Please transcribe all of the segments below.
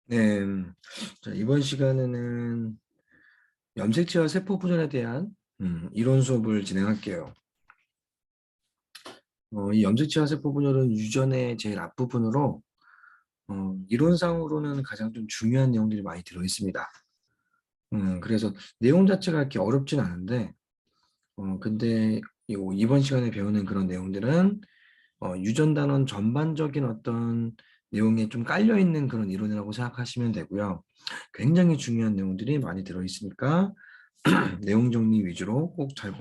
네, 자, 이번 시간에는 염색체와 세포 분열에 대한 이론 수업을 진행할게요. 이 염색체와 세포 분열은 유전의 제일 앞부분으로 이론상으로는 가장 좀 중요한 내용들이 많이 들어 있습니다. 그래서 내용 자체가 이렇게 어렵진 않은데, 근데 이번 시간에 배우는 그런 내용들은 유전 단원 전반적인 어떤 내용에 좀 깔려 있는 그런 이론이라고 생각하시면 되고요. 굉장히 중요한 내용들이 많이 들어 있으니까 내용 정리 위주로 꼭 잘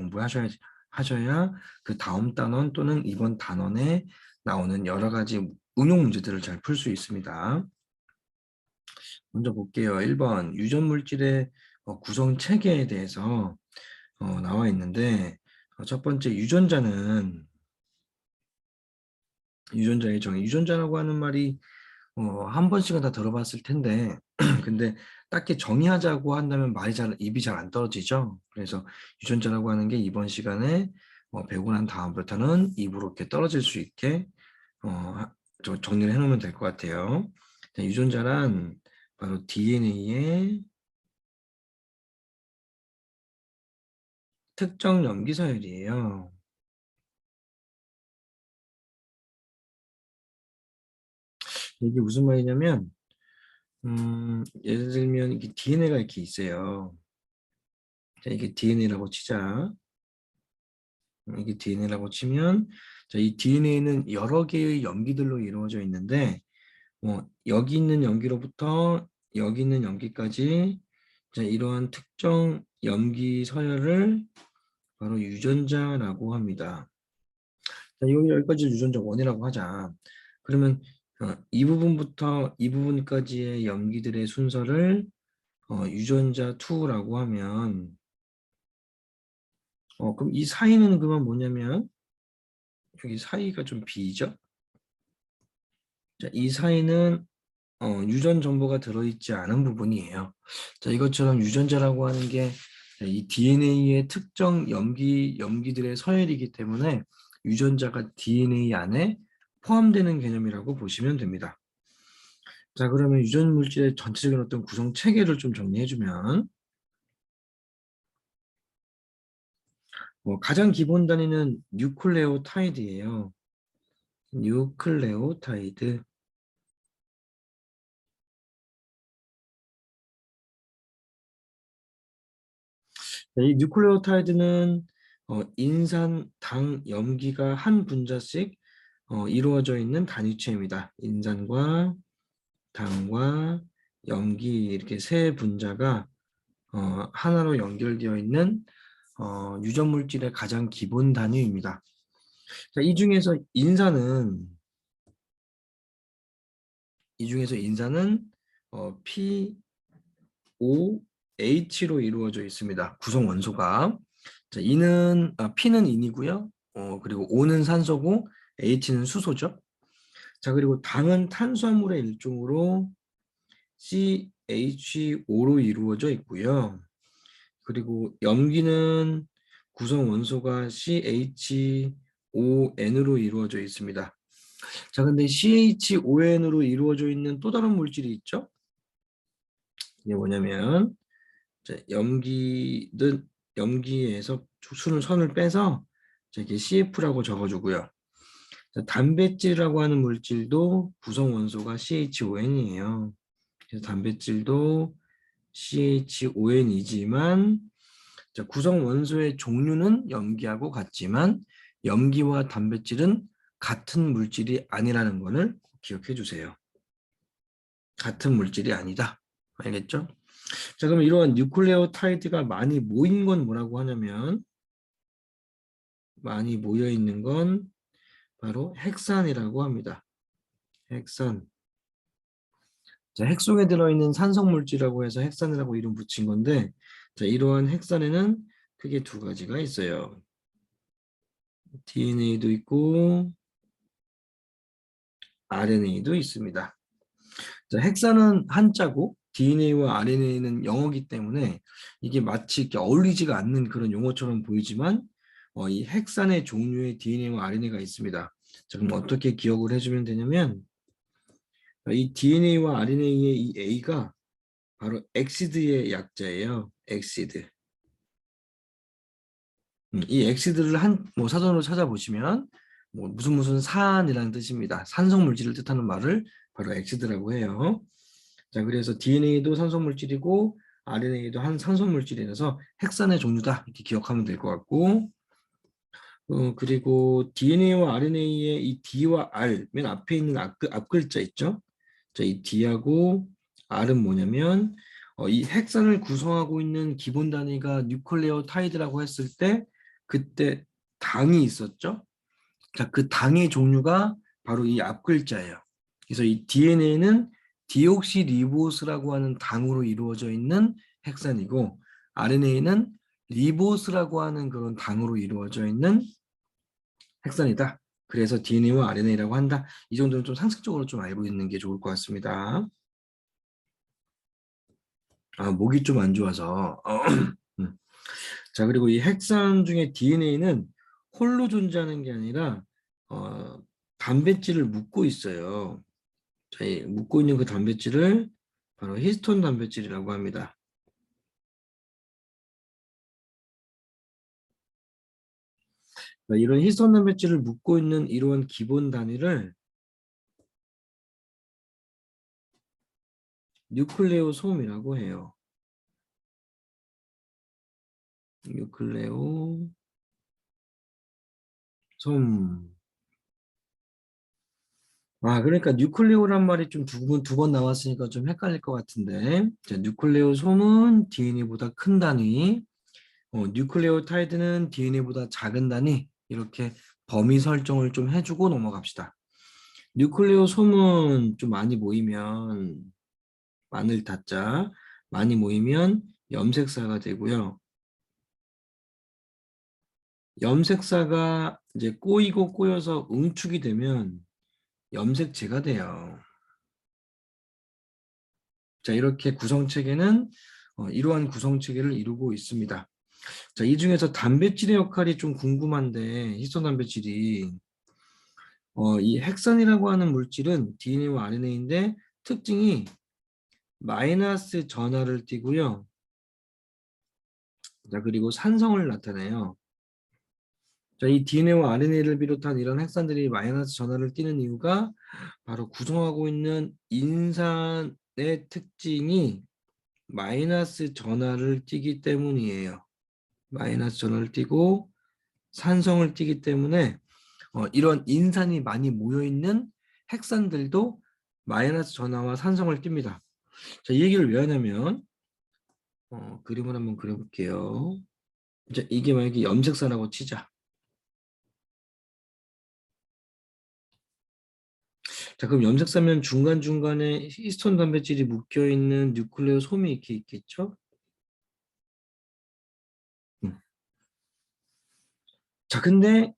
하셔야 그 다음 단원 또는 이번 단원에 나오는 여러 가지 응용 문제들을 잘 풀 수 있습니다. 먼저 볼게요. 1번 유전 물질의 구성 체계에 대해서 나와 있는데 첫 번째 유전자의 정의. 유전자라고 하는 말이 한 번씩은 다 들어봤을 텐데 근데 딱히 정의하자고 한다면 입이 잘 안 떨어지죠. 그래서 유전자라고 하는 게 이번 시간에 배우고 난 다음부터는 입으로 이렇게 떨어질 수 있게 정리를 해놓으면 될 것 같아요. 자, 유전자란 바로 DNA의 특정 염기 서열이에요. 이게 무슨 말이냐면 예를 들면 이게 DNA가 이렇게 있어요. 자, 이게 DNA라고 치자. 이게 DNA라고 치면 자, 이 DNA는 여러 개의 염기들로 이루어져 있는데 여기 있는 염기로부터 여기 있는 염기까지 자, 이러한 특정 염기 서열을 바로 유전자라고 합니다. 자, 여기까지 유전자 1이라고 하자. 그러면 이 부분부터 이 부분까지의 염기들의 순서를 유전자 2라고 하면 그럼 이 사이는 그만 뭐냐면 여기 사이가 좀 비죠? 자, 이 사이는 유전 정보가 들어있지 않은 부분이에요. 자, 이것처럼 유전자라고 하는 게 이 DNA의 특정 염기들의 서열이기 때문에 유전자가 DNA 안에 포함되는 개념이라고 보시면 됩니다. 자, 그러면 유전 물질의 전체적인 어떤 구성 체계를 좀 정리해주면 가장 기본 단위는 뉴클레오타이드예요. 뉴클레오타이드. 이 뉴클레오타이드는 인산, 당, 염기가 한 분자씩 이루어져 있는 단위체입니다. 인산과 당과 염기 이렇게 세 분자가 하나로 연결되어 있는 유전 물질의 가장 기본 단위입니다. 자, 이 중에서 인산은 POH로 이루어져 있습니다. 구성 원소가. 자, P는 인이고요. 그리고 O는 산소고 H는 수소죠. 자, 그리고 당은 탄수화물의 일종으로 CHO로 이루어져 있고요. 그리고 염기는 구성 원소가 CHON으로 이루어져 있습니다. 자, 근데 CHON으로 이루어져 있는 또 다른 물질이 있죠? 이게 뭐냐면 자, 염기에서 선을 빼서 이렇게 CF라고 적어주고요. 자, 단백질이라고 하는 물질도 구성 원소가 CHON이에요. 그래서 단백질도 CHON이지만 구성 원소의 종류는 염기하고 같지만 염기와 단백질은 같은 물질이 아니라는 것을 기억해 주세요. 같은 물질이 아니다. 알겠죠? 자, 그럼 이러한 뉴클레오타이드가 많이 모인 건 뭐라고 하냐면 많이 모여 있는 건 바로 핵산이라고 합니다. 핵산. 자, 핵 속에 들어있는 산성 물질이라고 해서 핵산이라고 이름 붙인 건데 자, 이러한 핵산에는 크게 두 가지가 있어요. DNA도 있고 RNA도 있습니다. 자, 핵산은 한자고 DNA와 RNA는 영어이기 때문에 이게 마치 이렇게 어울리지가 않는 그런 용어처럼 보이지만 이 핵산의 종류의 DNA와 RNA가 있습니다. 자, 그럼 어떻게 기억을 해주면 되냐면 이 DNA와 RNA의 이 A가 바로 엑시드의 약자예요. 엑시드. 이 엑시드를 뭐 사전으로 찾아보시면 뭐 무슨 산이라는 뜻입니다. 산성 물질을 뜻하는 말을 바로 엑시드라고 해요. 자, 그래서 DNA도 산성 물질이고 RNA도 한 산성 물질이라서 핵산의 종류다 이렇게 기억하면 될 것 같고, 그리고 DNA와 RNA의 이 D와 R 맨 앞에 있는 앞글자 있죠? 자, 이 D하고 R은 뭐냐면 이 핵산을 구성하고 있는 기본 단위가 뉴클레오타이드라고 했을 때 그때 당이 있었죠? 자, 그 당의 종류가 바로 이 앞글자예요. 그래서 이 DNA는 디옥시리보스라고 하는 당으로 이루어져 있는 핵산이고 RNA는 리보스라고 하는 그런 당으로 이루어져 있는 핵산이다. 그래서 DNA와 RNA라고 한다. 이 정도는 좀 상식적으로 좀 알고 있는 게 좋을 것 같습니다. 아, 목이 좀 안 좋아서. 음. 자, 그리고 이 핵산 중에 DNA는 홀로 존재하는 게 아니라 단백질을 묶고 있어요. 자, 이 묶고 있는 그 단백질을 바로 히스톤 단백질이라고 합니다. 이런 히스톤 단백질을 묶고 있는 이러한 기본 단위를 뉴클레오솜이라고 해요. 뉴클레오솜. 아, 그러니까 뉴클레오란 말이 좀 두 번 나왔으니까 좀 헷갈릴 것 같은데. 자, 뉴클레오솜은 DNA보다 큰 단위, 뉴클레오타이드는 DNA보다 작은 단위, 이렇게 범위 설정을 좀 해주고 넘어갑시다. 뉴클레오솜은 좀 많이 모이면, 마늘 타자, 많이 모이면 염색사가 되고요. 염색사가 이제 꼬이고 꼬여서 응축이 되면 염색체가 돼요. 자, 이렇게 구성체계는 이러한 구성체계를 이루고 있습니다. 자, 이 중에서 단백질의 역할이 좀 궁금한데, 히스톤 단백질이 이 핵산이라고 하는 물질은 DNA와 RNA인데 특징이 마이너스 전하를 띠고요. 자, 그리고 산성을 나타내요. 자, 이 DNA와 RNA를 비롯한 이런 핵산들이 마이너스 전하를 띠는 이유가 바로 구성하고 있는 인산의 특징이 마이너스 전하를 띠기 때문이에요. 마이너스 전하를 띠고 산성을 띠기 때문에 이런 인산이 많이 모여있는 핵산들도 마이너스 전하와 산성을 띱니다. 자, 이 얘기를 왜 하냐면 그림을 한번 그려볼게요. 이제 이게 만약에 염색사라고 치자. 자, 그럼 염색사면 중간중간에 히스톤 단백질이 묶여있는 뉴클레오솜이 이렇게 있겠죠? 음. 자, 근데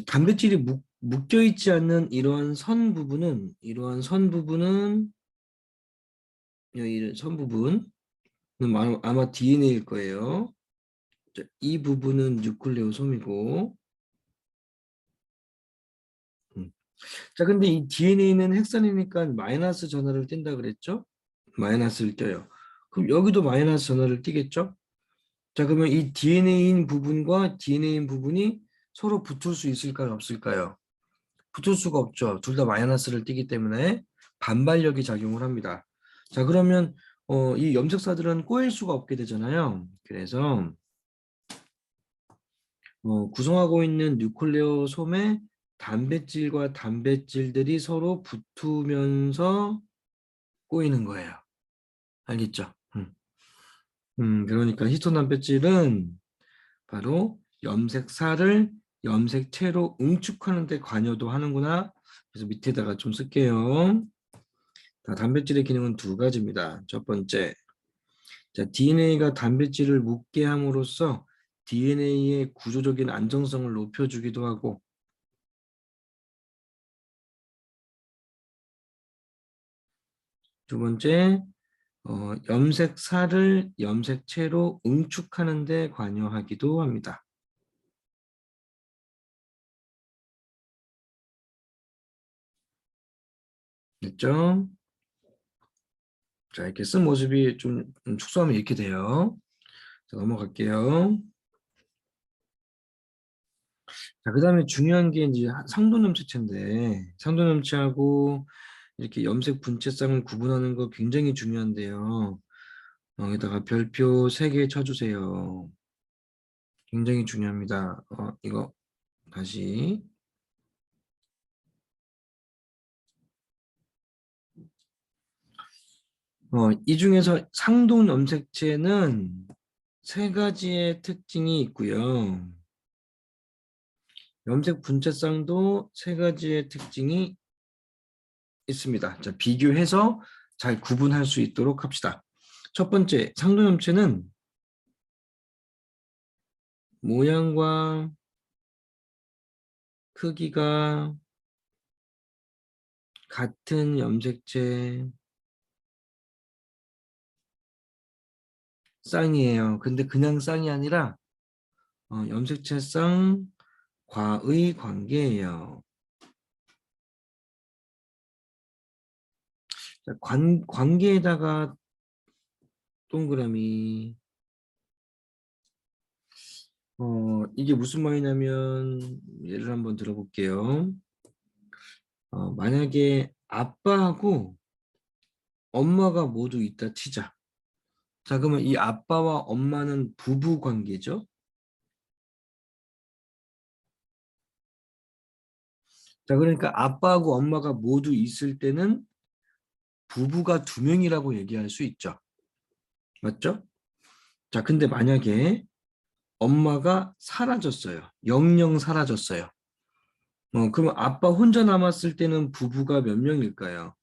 단백질이 묶여있지 않는 이러한 선 부분은 여기 선 부분은 아마 DNA일 거예요. 자, 이 부분은 뉴클레오솜이고, 자, 근데 이 DNA는 핵산이니까 마이너스 전하를 띈다 그랬죠? 마이너스를 띄어요. 그럼 여기도 마이너스 전하를 띄겠죠? 자, 그러면 이 DNA인 부분과 DNA인 부분이 서로 붙을 수 있을까요? 없을까요? 붙을 수가 없죠. 둘 다 마이너스를 띄기 때문에 반발력이 작용을 합니다. 자, 그러면 이 염색사들은 꼬일 수가 없게 되잖아요. 그래서 구성하고 있는 뉴클레오솜의 단백질과 단백질들이 서로 붙으면서 꼬이는 거예요. 알겠죠? 그러니까 히스톤 단백질은 바로 염색사를 염색체로 응축하는 데 관여도 하는구나. 그래서 밑에다가 좀 쓸게요. 단백질의 기능은 두 가지입니다. 첫 번째, 자, DNA가 단백질을 묶게 함으로써 DNA의 구조적인 안정성을 높여주기도 하고, 두 번째, 염색사를 염색체로 응축하는 데 관여하기도 합니다. 됐죠? 자, 이렇게 쓴 모습이 좀 축소하면 이렇게 돼요. 자, 넘어갈게요. 자, 그 다음에 중요한 게 이제 상도염색체인데, 상도염색체하고 이렇게 염색 분체쌍을 구분하는 거 굉장히 중요한데요. 여기다가 별표 3개 쳐주세요. 굉장히 중요합니다. 이거 다시. 이 중에서 상도염색체는 3가지의 특징이 있고요. 염색 분체쌍도 3가지의 특징이 있습니다. 자, 비교해서 잘 구분할 수 있도록 합시다. 첫 번째, 상도염체는 모양과 크기가 같은 염색체 쌍이에요. 근데 그냥 쌍이 아니라 염색체 쌍과의 관계예요. 자, 관계에다가 동그라미. 이게 무슨 말이냐면 예를 한번 들어볼게요. 만약에 아빠하고 엄마가 모두 있다 치자. 자, 그러면 이 아빠와 엄마는 부부 관계죠. 자, 그러니까 아빠하고 엄마가 모두 있을 때는 부부가 2명이라고 얘기할 수 있죠. 맞죠? 자, 근데 만약에 엄마가 사라졌어요. 영영 사라졌어요. 그러면 아빠 혼자 남았을 때는 부부가 몇 명일까요?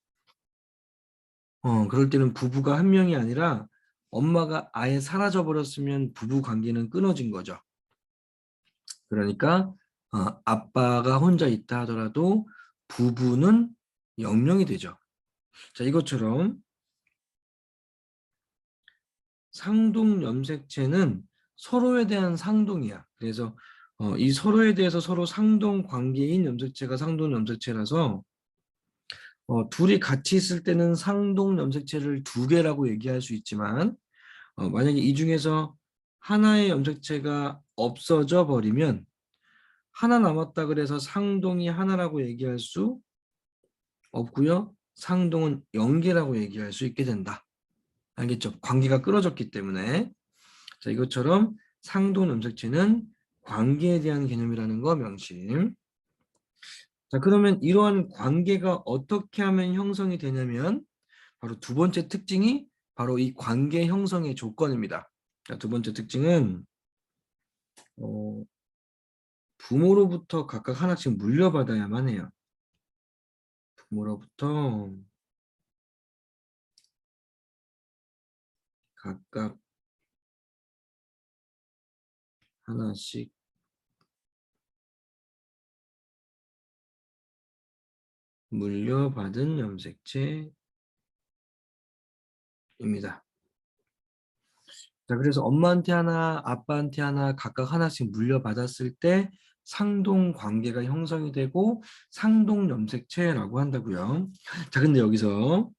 그럴 때는 부부가 1명이 아니라 엄마가 아예 사라져 버렸으면 부부 관계는 끊어진 거죠. 그러니까 아빠가 혼자 있다 하더라도 부부는 0명이 되죠. 자, 이것처럼 상동 염색체는 서로에 대한 상동이야. 그래서 이 서로에 대해서 서로 상동 관계인 염색체가 상동 염색체라서 둘이 같이 있을 때는 상동 염색체를 2개라고 얘기할 수 있지만 만약에 이 중에서 하나의 염색체가 없어져 버리면 하나 남았다 그래서 상동이 하나라고 얘기할 수 없고요. 상동은 0개라고 얘기할 수 있게 된다. 알겠죠? 관계가 끊어졌기 때문에. 자, 이것처럼 상동 염색체는 관계에 대한 개념이라는 거 명심. 자, 그러면 이러한 관계가 어떻게 하면 형성이 되냐면 바로 2번째 특징이 바로 이 관계 형성의 조건입니다. 자, 2번째 특징은 어, 부모로부터 각각 하나씩 물려받아야만 해요. 부모로부터 각각 하나씩 물려받은 염색체입니다. 자, 그래서 엄마한테 하나, 아빠한테 하나 각각 하나씩 물려받았을 때 상동 관계가 형성이 되고 상동 염색체라고 한다고요. 자, 근데 여기서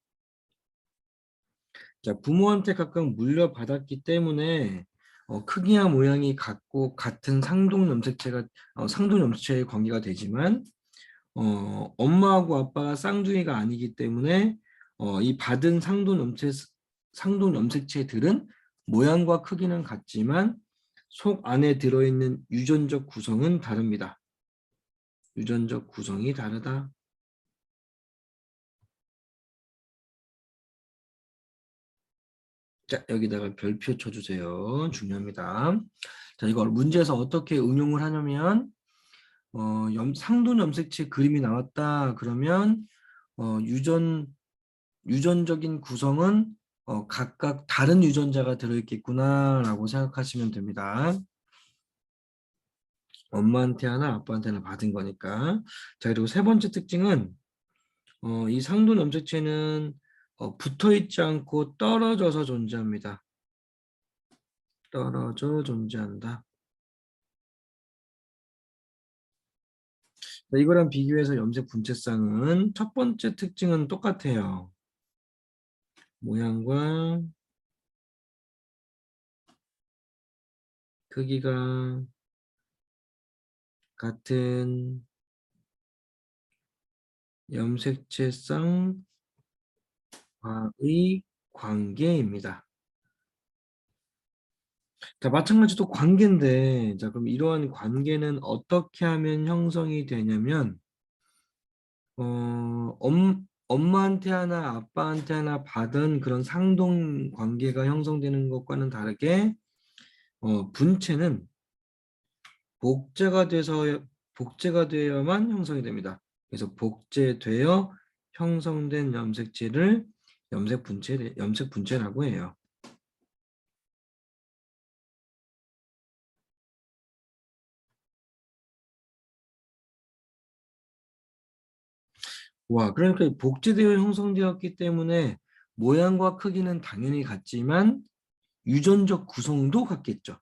자, 부모한테 각각 물려받았기 때문에 크기와 모양이 같고 같은 상동 염색체가 상동 염색체의 관계가 되지만 엄마하고 아빠가 쌍둥이가 아니기 때문에 이 받은 상동 염색체들은 모양과 크기는 같지만 속 안에 들어있는 유전적 구성은 다릅니다. 유전적 구성이 다르다. 자, 여기다가 별표 쳐주세요. 중요합니다. 자, 이걸 문제에서 어떻게 응용을 하냐면 상돈 염색체 그림이 나왔다. 그러면 유전적인 구성은 각각 다른 유전자가 들어있겠구나라고 생각하시면 됩니다. 엄마한테 하나, 아빠한테 하나 받은 거니까. 자, 그리고 3번째 특징은 이 상돈 염색체는 붙어있지 않고 떨어져서 존재합니다. 떨어져 존재한다. 자, 이거랑 비교해서 염색 분체쌍은 첫 번째 특징은 똑같아요. 모양과 크기가 같은 염색체 쌍과의 관계입니다. 자, 마찬가지로 관계인데, 자, 그럼 이러한 관계는 어떻게 하면 형성이 되냐면, 엄마한테 하나, 아빠한테 하나 받은 그런 상동 관계가 형성되는 것과는 다르게, 분체는 복제가 되어야만 형성이 됩니다. 그래서 복제되어 형성된 염색체를 염색 분체라고 해요. 와, 그러니까 복제되어 형성되었기 때문에 모양과 크기는 당연히 같지만 유전적 구성도 같겠죠.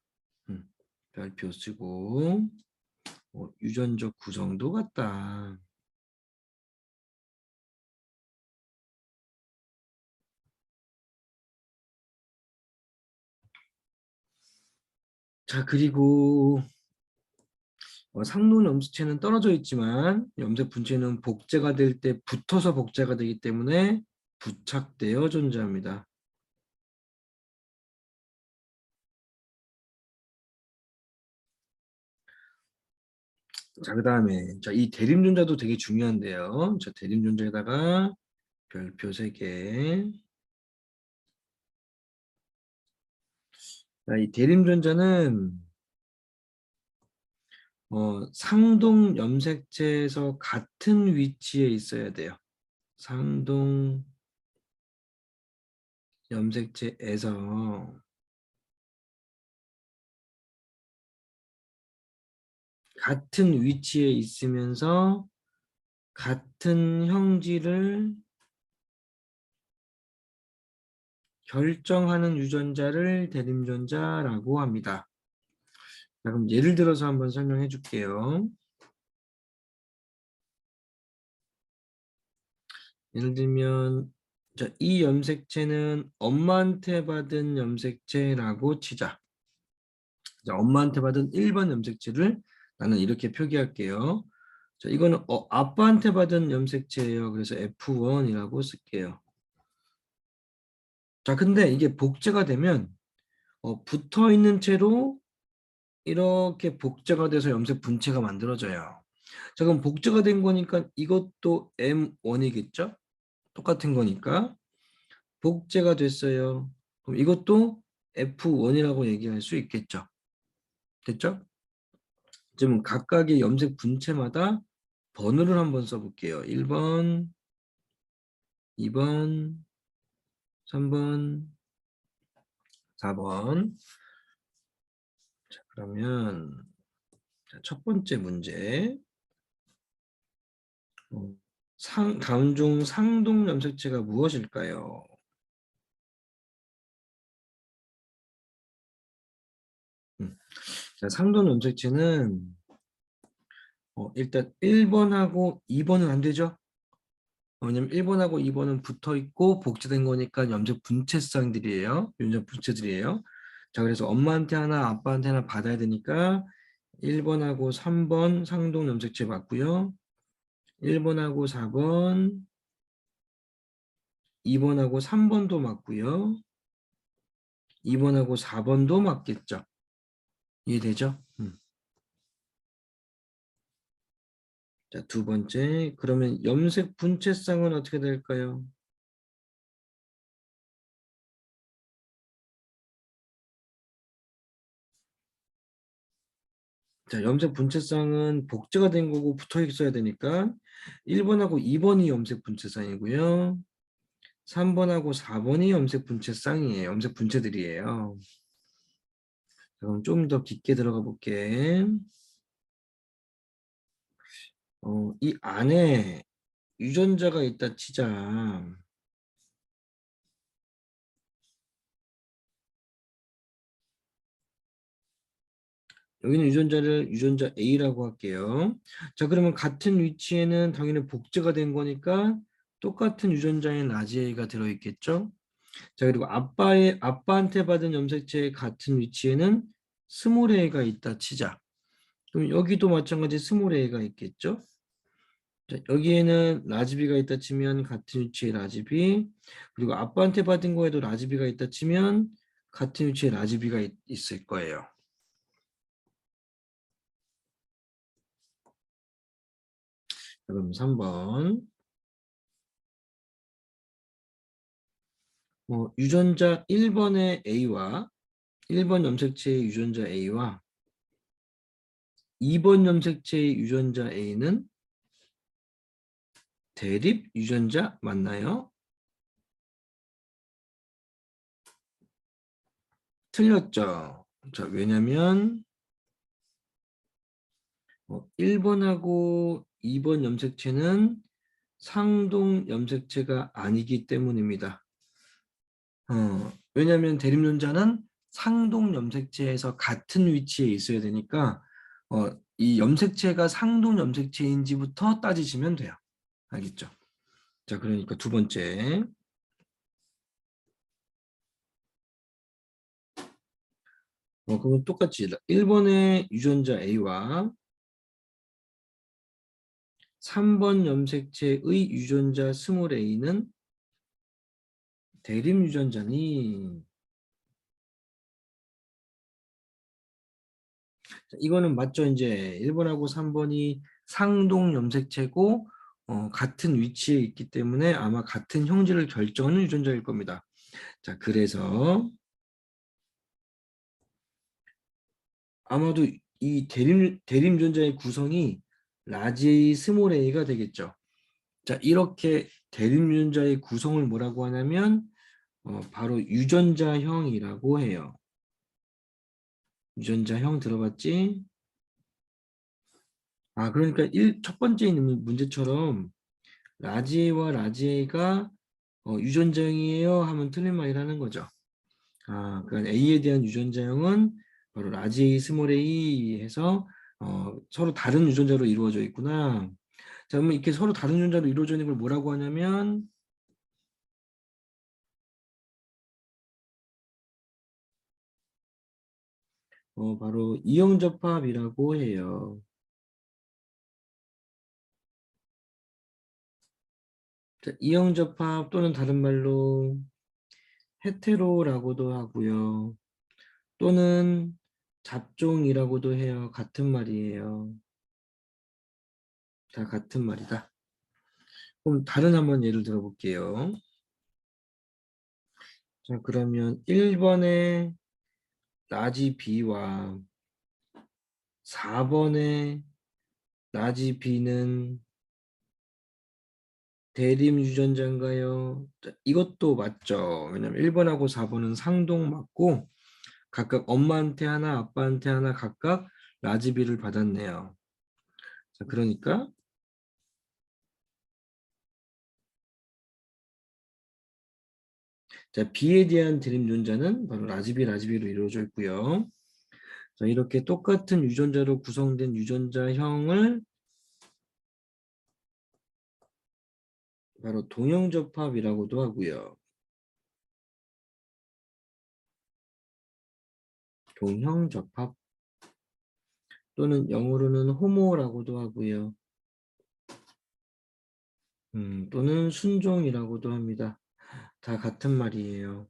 별표 쓰고 유전적 구성도 같다. 자, 그리고 상론 염색체는 떨어져 있지만 염색 분체는 복제가 될 때 붙어서 복제가 되기 때문에 부착되어 존재합니다. 자, 그 다음에 이 대립존자도 되게 중요한데요. 자, 대립존자에다가 별표 3개. 자, 이 대립존자는 상동 염색체에서 같은 위치에 있어야 돼요. 상동 염색체에서 같은 위치에 있으면서 같은 형질을 결정하는 유전자를 대립존자라고 합니다. 자, 그럼 예를 들어서 한번 설명해 줄게요. 예를 들면 이 염색체는 엄마한테 받은 염색체라고 치자. 자, 엄마한테 받은 1번 염색체를 나는 이렇게 표기할게요. 자, 이거는 아빠한테 받은 염색체예요. 그래서 F1이라고 쓸게요. 자, 근데 이게 복제가 되면 붙어 있는 채로 이렇게 복제가 돼서 염색 분체가 만들어져요. 자, 그럼 복제가 된 거니까 이것도 M1이겠죠? 똑같은 거니까 복제가 됐어요. 그럼 이것도 F1이라고 얘기할 수 있겠죠? 됐죠? 지금 각각의 염색 분체마다 번호를 한번 써볼게요. 1번, 2번, 3번, 4번. 자, 그러면 첫 번째 문제. 다음 중 상동 염색체가 무엇일까요? 자, 상동 염색체는 일단 1번하고 2번은 안 되죠? 왜냐면 1번하고 2번은 붙어 있고 복제된 거니까 염색 분체쌍들이에요. 염색 분체들이에요. 자, 그래서 엄마한테 하나, 아빠한테 하나 받아야 되니까 1번하고 3번 상동 염색체 맞고요. 1번하고 4번, 2번하고 3번도 맞고요. 2번하고 4번도 맞겠죠. 이해되죠? 자, 두 번째. 그러면 염색 분체쌍은 어떻게 될까요? 자, 염색 분체쌍은 복제가 된 거고 붙어 있어야 되니까 1번하고 2번이 염색 분체쌍이고요. 3번하고 4번이 염색 분체쌍이에요. 염색 분체들이에요. 그럼 좀 더 깊게 들어가 볼게. 이 안에 유전자가 있다 치자. 여기는 유전자를 유전자 A라고 할게요. 자, 그러면 같은 위치에는 당연히 복제가 된 거니까 똑같은 유전자인 RGA가 들어있겠죠? 자, 그리고 아빠한테 받은 염색체의 같은 위치에는 스몰 a가 있다 치자. 그럼 여기도 마찬가지 스몰 a가 있겠죠? 자, 여기에는 라지비가 있다 치면 같은 위치에 라지비, 그리고 아빠한테 받은 거에도 라지비가 있다 치면 같은 위치에 라지비가 있을 거예요. 그럼 3번. 유전자 1번의 A와 1번 염색체의 유전자 A와 2번 염색체의 유전자 A는 대립 유전자 맞나요? 틀렸죠. 자, 왜냐면 1번하고 2번 염색체는 상동 염색체가 아니기 때문입니다. 왜냐하면 대립유전자는 상동 염색체에서 같은 위치에 있어야 되니까 이 염색체가 상동 염색체인지부터 따지시면 돼요. 알겠죠? 자, 그러니까 두 번째. 그러면 똑같이 1번의 유전자 A와 3번 염색체의 유전자 스몰 a는 대립 유전자니. 이거는 맞죠? 이제 1번하고 3번이 상동 염색체고 같은 위치에 있기 때문에 아마 같은 형질을 결정하는 유전자일 겁니다. 자, 그래서 아마도 이 대립 유전자의 구성이 라지 A, 스몰 a가 되겠죠. 자, 이렇게 대립 유전자의 구성을 뭐라고 하냐면 바로 유전자형이라고 해요. 유전자형 들어봤지? 그러니까 첫 번째 있는 문제처럼 라지와 라지가 유전자형이에요 하면 틀린 말이라는 거죠. 그러니까 A에 대한 유전자형은 바로 라지 A, 스몰 a 해서 서로 다른 유전자로 이루어져 있구나. 자, 그러면 이렇게 서로 다른 유전자로 이루어져 있는 걸 뭐라고 하냐면 바로 이형접합이라고 해요. 자, 이형접합 또는 다른 말로 헤테로라고도 하고요. 또는 잡종이라고도 해요. 같은 말이에요. 다 같은 말이다. 그럼 다른 한번 예를 들어볼게요. 자, 그러면 1번의 라지 B와 4번의 라지 B는 대립 유전자인가요? 자, 이것도 맞죠. 왜냐면 1번하고 4번은 상동 맞고 각각 엄마한테 하나, 아빠한테 하나 각각 라지 B를 받았네요. 자, 그러니까 자, B에 대한 대립 유전자는 바로 라지 B, 라지 B로 이루어져 있고요. 자, 이렇게 똑같은 유전자로 구성된 유전자형을 바로 동형접합이라고도 하고요. 동형접합 또는 영어로는 호모라고도 하고요. 또는 순종이라고도 합니다. 다 같은 말이에요.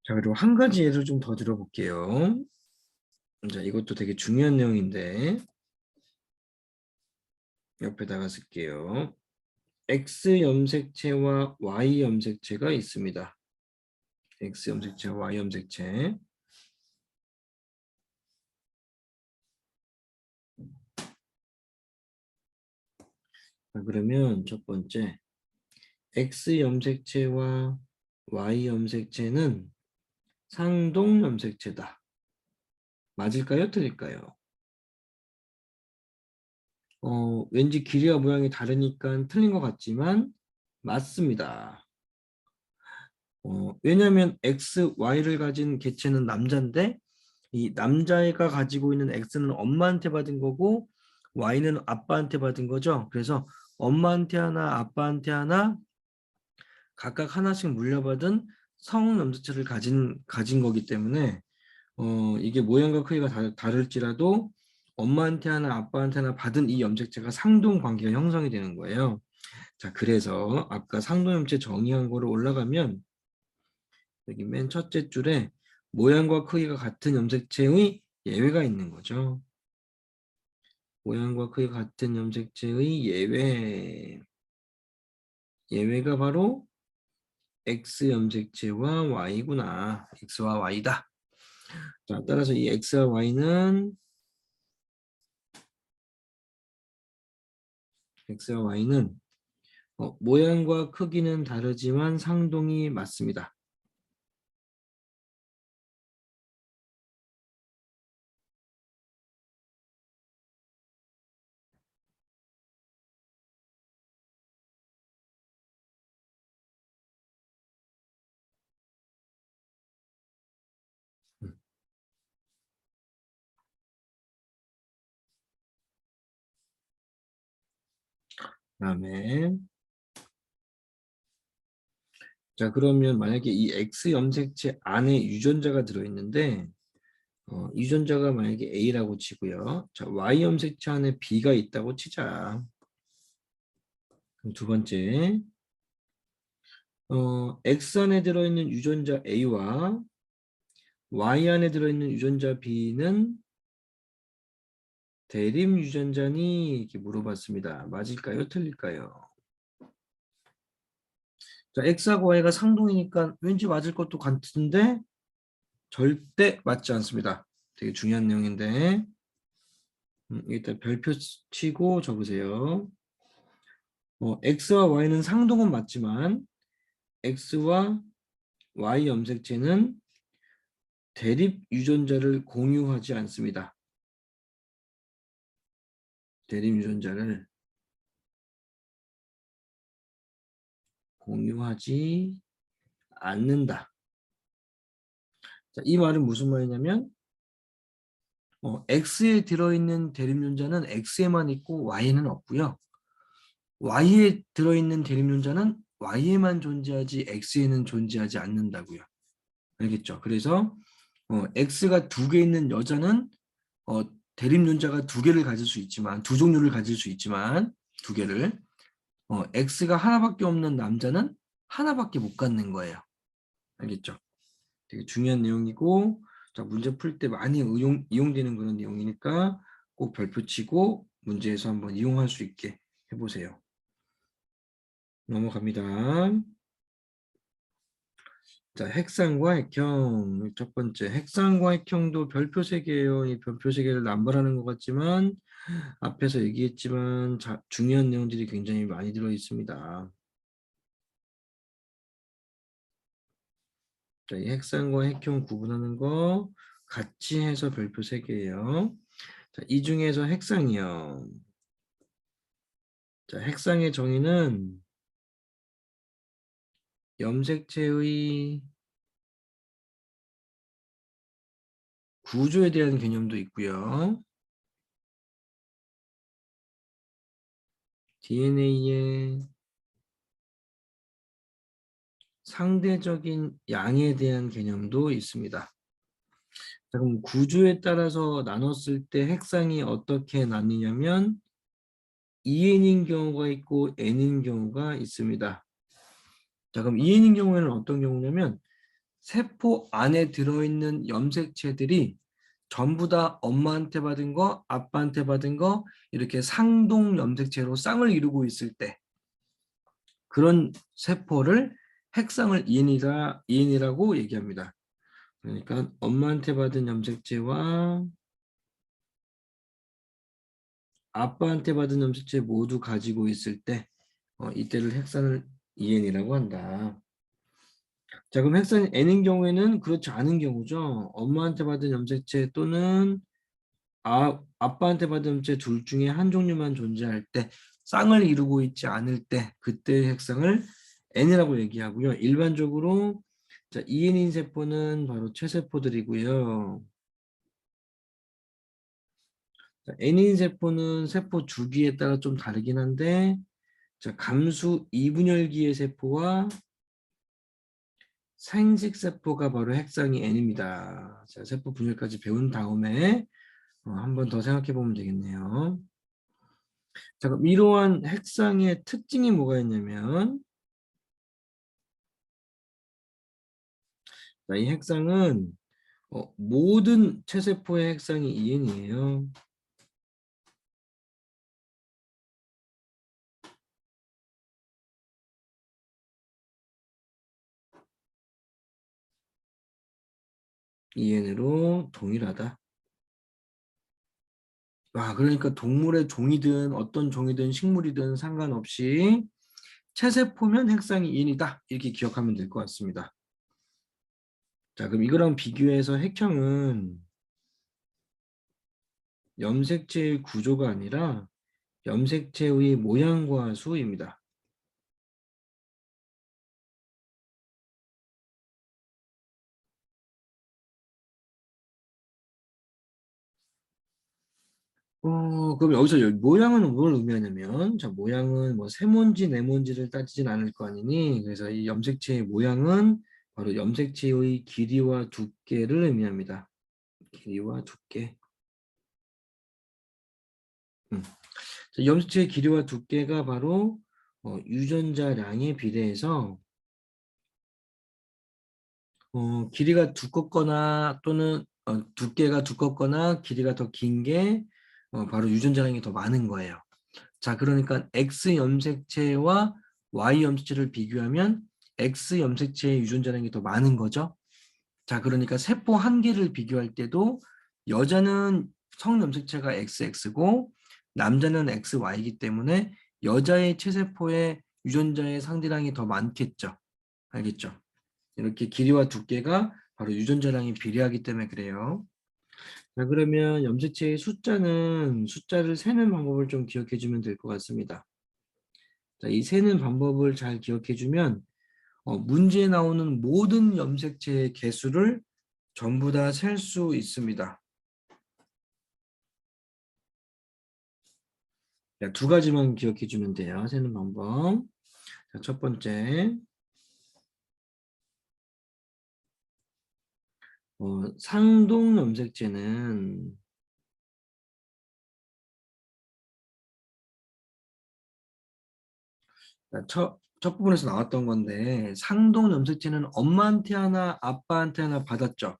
자, 그리고 한 가지 예를 좀 더 들어볼게요. 자, 이것도 되게 중요한 내용인데 옆에다가 쓸게요. X 염색체와 Y 염색체가 있습니다. X 염색체와 Y 염색체. 자, 그러면 첫 번째 X 염색체와 Y 염색체는 상동 염색체다. 맞을까요? 틀릴까요? 왠지 길이와 모양이 다르니까 틀린 것 같지만 맞습니다. 왜냐하면 X, Y를 가진 개체는 남자인데 이 남자애가 가지고 있는 X는 엄마한테 받은 거고 Y는 아빠한테 받은 거죠. 그래서 엄마한테 하나, 아빠한테 하나 각각 하나씩 물려받은 성 염색체를 가진 거기 때문에 이게 모양과 크기가 다를지라도 엄마한테 하나 아빠한테 하나 받은 이 염색체가 상동 관계가 형성이 되는 거예요. 자, 그래서 아까 상동 염색체 정의한 거로 올라가면 여기 맨 첫째 줄에 모양과 크기가 같은 염색체의 예외가 있는 거죠. 모양과 크기가 같은 염색체의 예외가 바로 X 염색체와 Y구나. X와 Y다. 자, 따라서 이 X와 Y는 모양과 크기는 다르지만 상동이 맞습니다. 그다음에 자, 그러면 만약에 이 X 염색체 안에 유전자가 들어있는데 유전자가 만약에 A라고 치고요. 자, Y 염색체 안에 B가 있다고 치자. 그럼 두 번째, X 안에 들어있는 유전자 A와 Y 안에 들어있는 유전자 B는 대립 유전자니? 이렇게 물어봤습니다. 맞을까요? 틀릴까요? 자, X하고 Y가 상동이니까 왠지 맞을 것도 같은데 절대 맞지 않습니다. 되게 중요한 내용인데 일단 별표 치고 적으세요. X와 Y는 상동은 맞지만 X와 Y 염색체는 대립 유전자를 공유하지 않습니다. 대립 유전자를 공유하지 않는다. 자, 이 말은 무슨 말이냐면 X에 들어있는 대립 유전자는 X에만 있고 Y에는 없고요. Y에 들어있는 대립 유전자는 Y에만 존재하지 X에는 존재하지 않는다고요. 알겠죠? 그래서 X가 두 개 있는 여자는 대립 유전자가 두 개를 가질 수 있지만 두 종류를 가질 수 있지만 두 개를 X가 하나밖에 없는 남자는 하나밖에 못 갖는 거예요. 알겠죠? 되게 중요한 내용이고 자, 문제 풀 때 많이 이용되는 그런 내용이니까 꼭 별표 치고 문제에서 한번 이용할 수 있게 해보세요. 넘어갑니다. 자, 핵상과 핵형. 첫 번째, 핵상과 핵형도 별표 3개예요. 이 별표 3개를 남발하는 것 같지만 앞에서 얘기했지만 중요한 내용들이 굉장히 많이 들어 있습니다. 자, 이 핵상과 핵형 구분하는 거 같이 해서 별표 3개예요. 자, 이 중에서 핵상이요. 자, 핵상의 정의는 염색체의 구조에 대한 개념도 있고요. DNA의 상대적인 양에 대한 개념도 있습니다. 자, 그럼 구조에 따라서 나눴을 때 핵상이 어떻게 나뉘냐면 EN인 경우가 있고 N인 경우가 있습니다. 자, 그럼 EN인 경우에는 어떤 경우냐면 세포 안에 들어있는 염색체들이 전부 다 엄마한테 받은 거, 아빠한테 받은 거 이렇게 상동 염색체로 쌍을 이루고 있을 때 그런 세포를 핵상을 EN이라고 얘기합니다. 그러니까 엄마한테 받은 염색체와 아빠한테 받은 염색체 모두 가지고 있을 때 이때를 핵산을 EN이라고 한다. 자, 그럼 핵산 N인 경우에는 그렇지 않은 경우죠. 엄마한테 받은 염색체 또는 아빠한테 받은 염색체 둘 중에 한 종류만 존재할 때 쌍을 이루고 있지 않을 때 그때의 핵상을 N이라고 얘기하고요. 일반적으로 자, EN인 세포는 바로 체세포들이고요. 자, N인 세포는 세포 주기에 따라 좀 다르긴 한데 자, 감수 이분열기의 세포와 생식세포가 바로 핵상위 N입니다. 자, 세포 분열까지 배운 다음에 한 번 더 생각해 보면 되겠네요. 자, 그럼 이러한 핵상의 특징이 뭐가 있냐면, 자, 이 핵상은 모든 체세포의 핵상이 EN이에요. EN으로 동일하다. 그러니까 동물의 종이든 어떤 종이든 식물이든 상관없이 체세포면 핵상이 EN이다. 이렇게 기억하면 될 것 같습니다. 자, 그럼 이거랑 비교해서 핵형은 염색체의 구조가 아니라 염색체의 모양과 수입니다. 그럼 여기서 모양은 뭘 의미하냐면, 자, 모양은 뭐 세모인지 네모인지를 따지진 않을 거 아니니, 그래서 이 염색체의 모양은 바로 염색체의 길이와 두께를 의미합니다. 길이와 두께. 자, 염색체의 길이와 두께가 바로 유전자량에 비례해서 길이가 두껍거나 또는 두께가 두껍거나 길이가 더 긴 게 바로 유전자량이 더 많은 거예요. 자, 그러니까 X 염색체와 Y 염색체를 비교하면 X 염색체의 유전자량이 더 많은 거죠. 자, 그러니까 세포 한 개를 비교할 때도 여자는 성염색체가 XX고 남자는 XY이기 때문에 여자의 체세포의 유전자의 상대량이 더 많겠죠. 알겠죠? 이렇게 길이와 두께가 바로 유전자량이 비례하기 때문에 그래요. 자, 그러면 염색체의 숫자를 세는 방법을 좀 기억해 주면 될 것 같습니다. 자, 이 세는 방법을 잘 기억해 주면 문제에 나오는 모든 염색체의 개수를 전부 다 셀 수 있습니다. 자, 두 가지만 기억해 주면 돼요. 세는 방법. 자, 첫 번째, 상동 염색체는 첫 부분에서 나왔던 건데 상동 염색체는 엄마한테 하나 아빠한테 하나 받았죠.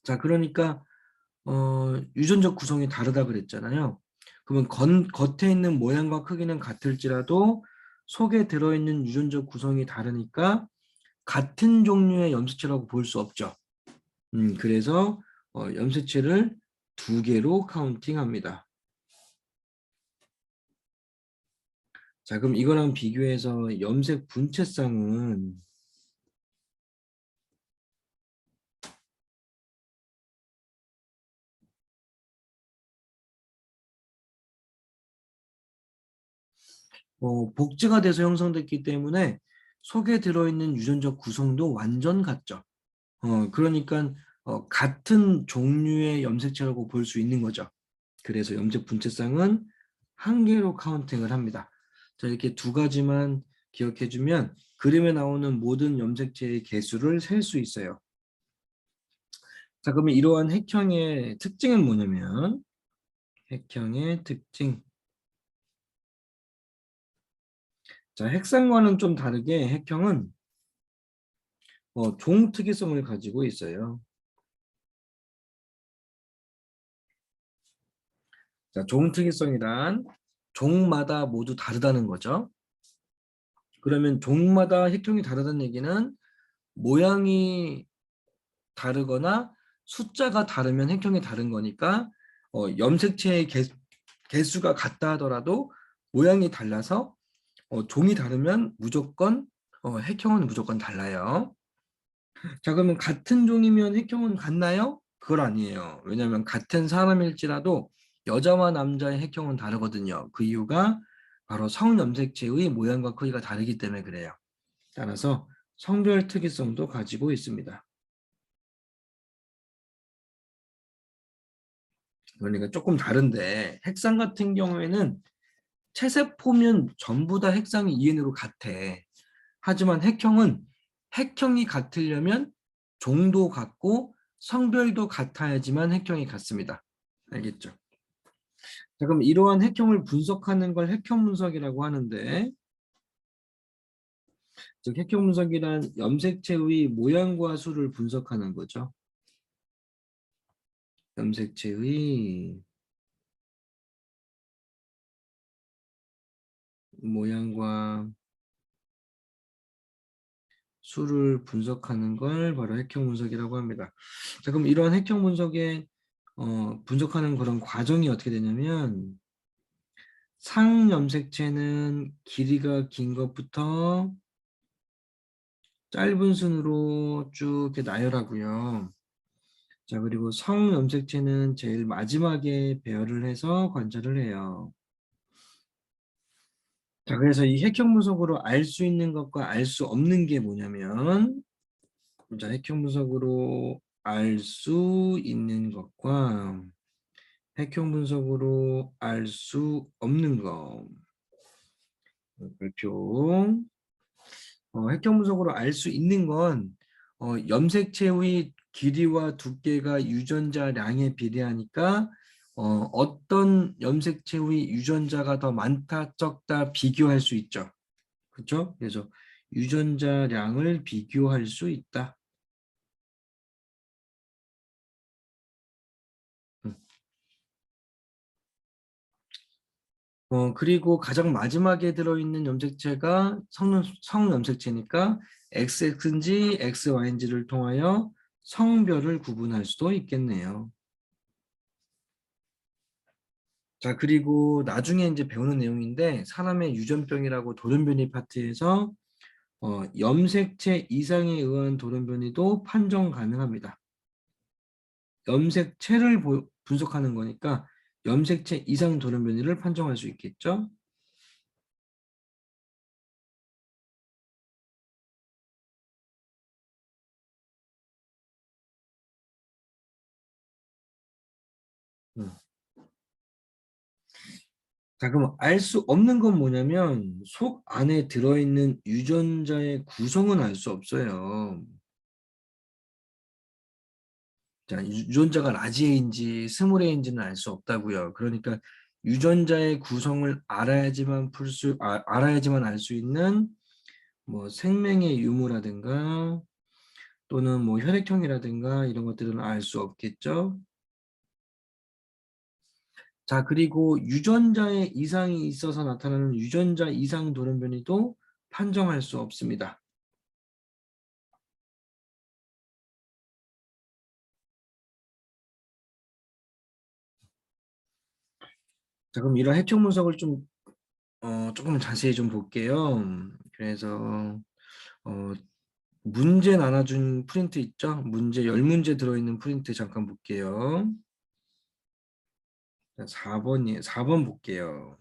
자, 그러니까 유전적 구성이 다르다 그랬잖아요. 그러면 겉에 있는 모양과 크기는 같을지라도 속에 들어있는 유전적 구성이 다르니까 같은 종류의 염색체라고 볼 수 없죠. 그래서 염색체를 두 개로 카운팅합니다. 자, 그럼 이거랑 비교해서 염색 분체쌍은 복제가 돼서 형성됐기 때문에 속에 들어있는 유전적 구성도 완전 같죠. 그러니까 같은 종류의 염색체라고 볼 수 있는 거죠. 그래서 염색 분체쌍은 한 개로 카운팅을 합니다. 자, 이렇게 두 가지만 기억해주면 그림에 나오는 모든 염색체의 개수를 셀 수 있어요. 자, 그러면 이러한 핵형의 특징은 뭐냐면 핵형의 특징. 자, 핵상과는 좀 다르게 핵형은 종 특이성을 가지고 있어요. 자, 종 특이성이란 종마다 모두 다르다는 거죠. 그러면 종마다 핵형이 다르다는 얘기는 모양이 다르거나 숫자가 다르면 핵형이 다른 거니까 염색체의 개수가 같다 하더라도 모양이 달라서 종이 다르면 무조건 핵형은 무조건 달라요. 자, 그러면 같은 종이면 핵형은 같나요? 그건 아니에요. 왜냐하면 같은 사람일지라도 여자와 남자의 핵형은 다르거든요. 그 이유가 바로 성염색체의 모양과 크기가 다르기 때문에 그래요. 따라서 성별 특이성도 가지고 있습니다. 그러니까 조금 다른데 핵상 같은 경우에는 체세포면 전부 다 핵상이 EN으로 같아. 하지만 핵형은 핵형이 같으려면 종도 같고 성별도 같아야지만 핵형이 같습니다. 알겠죠? 자, 그럼 이러한 핵형을 분석하는 걸 핵형 분석이라고 하는데, 즉 핵형 분석이란 염색체의 모양과 수를 분석하는 거죠. 염색체의 모양과 수를 분석하는 걸 바로 핵형 분석이라고 합니다. 자, 그럼 이러한 핵형 분석에 분석하는 그런 과정이 어떻게 되냐면, 상염색체는 길이가 긴 것부터 짧은 순으로 쭉 이렇게 나열하고요. 자, 그리고 성염색체는 제일 마지막에 배열을 해서 관찰을 해요. 자, 그래서 이 핵형 분석으로 알 수 있는 것과 알 수 없는 게 뭐냐면, 자, 핵형 분석으로 알 수 있는 것과 핵형 분석으로 알 수 없는 것. 별표. 핵형 분석으로 알 수 있는 건 염색체의 길이와 두께가 유전자량에 비례하니까 어떤 염색체의 유전자가 더 많다 적다 비교할 수 있죠. 그렇죠? 그래서 유전자량을 비교할 수 있다. 음. 그리고 가장 마지막에 들어있는 염색체가 성염색체니까 XX인지 XY인지를 통하여 성별을 구분할 수도 있겠네요. 자, 그리고 나중에 이제 배우는 내용인데, 사람의 유전병이라고 돌연변이 파트에서 염색체 이상에 의한 돌연변이도 판정 가능합니다. 염색체를 분석하는 거니까 염색체 이상 돌연변이를 판정할 수 있겠죠. 음. 자, 그럼 알 수 없는 건 뭐냐면 속 안에 들어있는 유전자의 구성은 알 수 없어요. 자, 유전자가 라지에인지 스몰에인지는 알 수 없다고요. 그러니까 유전자의 구성을 알아야지만 알 수 있는 뭐 생명의 유무라든가 또는 뭐 혈액형이라든가 이런 것들은 알 수 없겠죠. 자, 그리고 유전자의 이상이 있어서 나타나는 유전자 이상 돌연변이도 판정할 수 없습니다. 자, 그럼 이런 핵형 분석을 좀 조금 자세히 좀 볼게요. 그래서 어, 문제 나눠준 프린트 있죠? 문제 10문제 들어있는 프린트 잠깐 볼게요. 4번이에요. 4번 볼게요.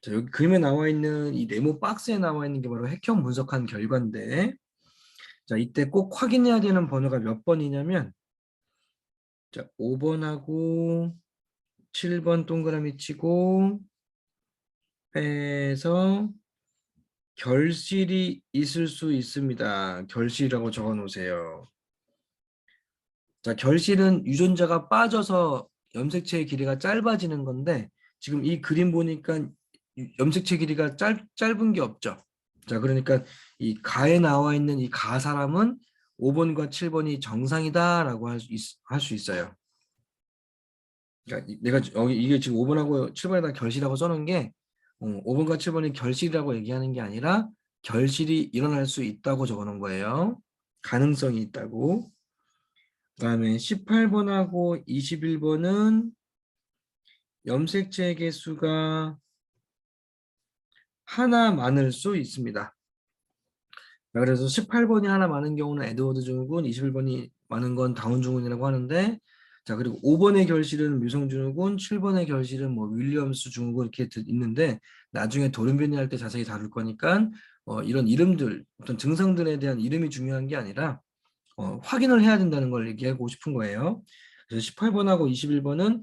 자, 여기 그림에 나와 있는 이 네모 박스에 나와 있는 게 바로 핵형 분석한 결과인데, 자, 이때 꼭 확인해야 되는 번호가 몇 번이냐면, 자, 5번하고 7번 동그라미 치고 빼서 결실이 있을 수 있습니다. 결실이라고 적어 놓으세요. 자, 결실은 유전자가 빠져서 염색체의 길이가 짧아지는 건데, 지금 이 그림 보니까 염색체 길이가 짧은 게 없죠. 자, 그러니까 이 가에 나와 있는 이 가 사람은 5번과 7번이 정상이다라고 할 수 있어요. 그러니까 내가 여기 이게 지금 5번하고 7번에다 결실이라고 써놓은 게 5번과 7번이 결실이라고 얘기하는 게 아니라 결실이 일어날 수 있다고 적어놓은 거예요. 가능성이 있다고. 그다음에 18번하고 21번은 염색체 개수가 하나 많을 수 있습니다. 그래서 18번이 하나 많은 경우는 에드워드 증후군, 21번이 많은 건 다운 증후군이라고 하는데, 자, 그리고 5번의 결실은 뮤성 증후군, 7번의 결실은 뭐 윌리엄스 증후군 이렇게 있는데, 나중에 돌연변이 할 때 자세히 다룰 거니까 이런 이름들, 어떤 증상들에 대한 이름이 중요한 게 아니라 확인을 해야 된다는 걸 얘기하고 싶은 거예요. 그래서 18번하고 21번은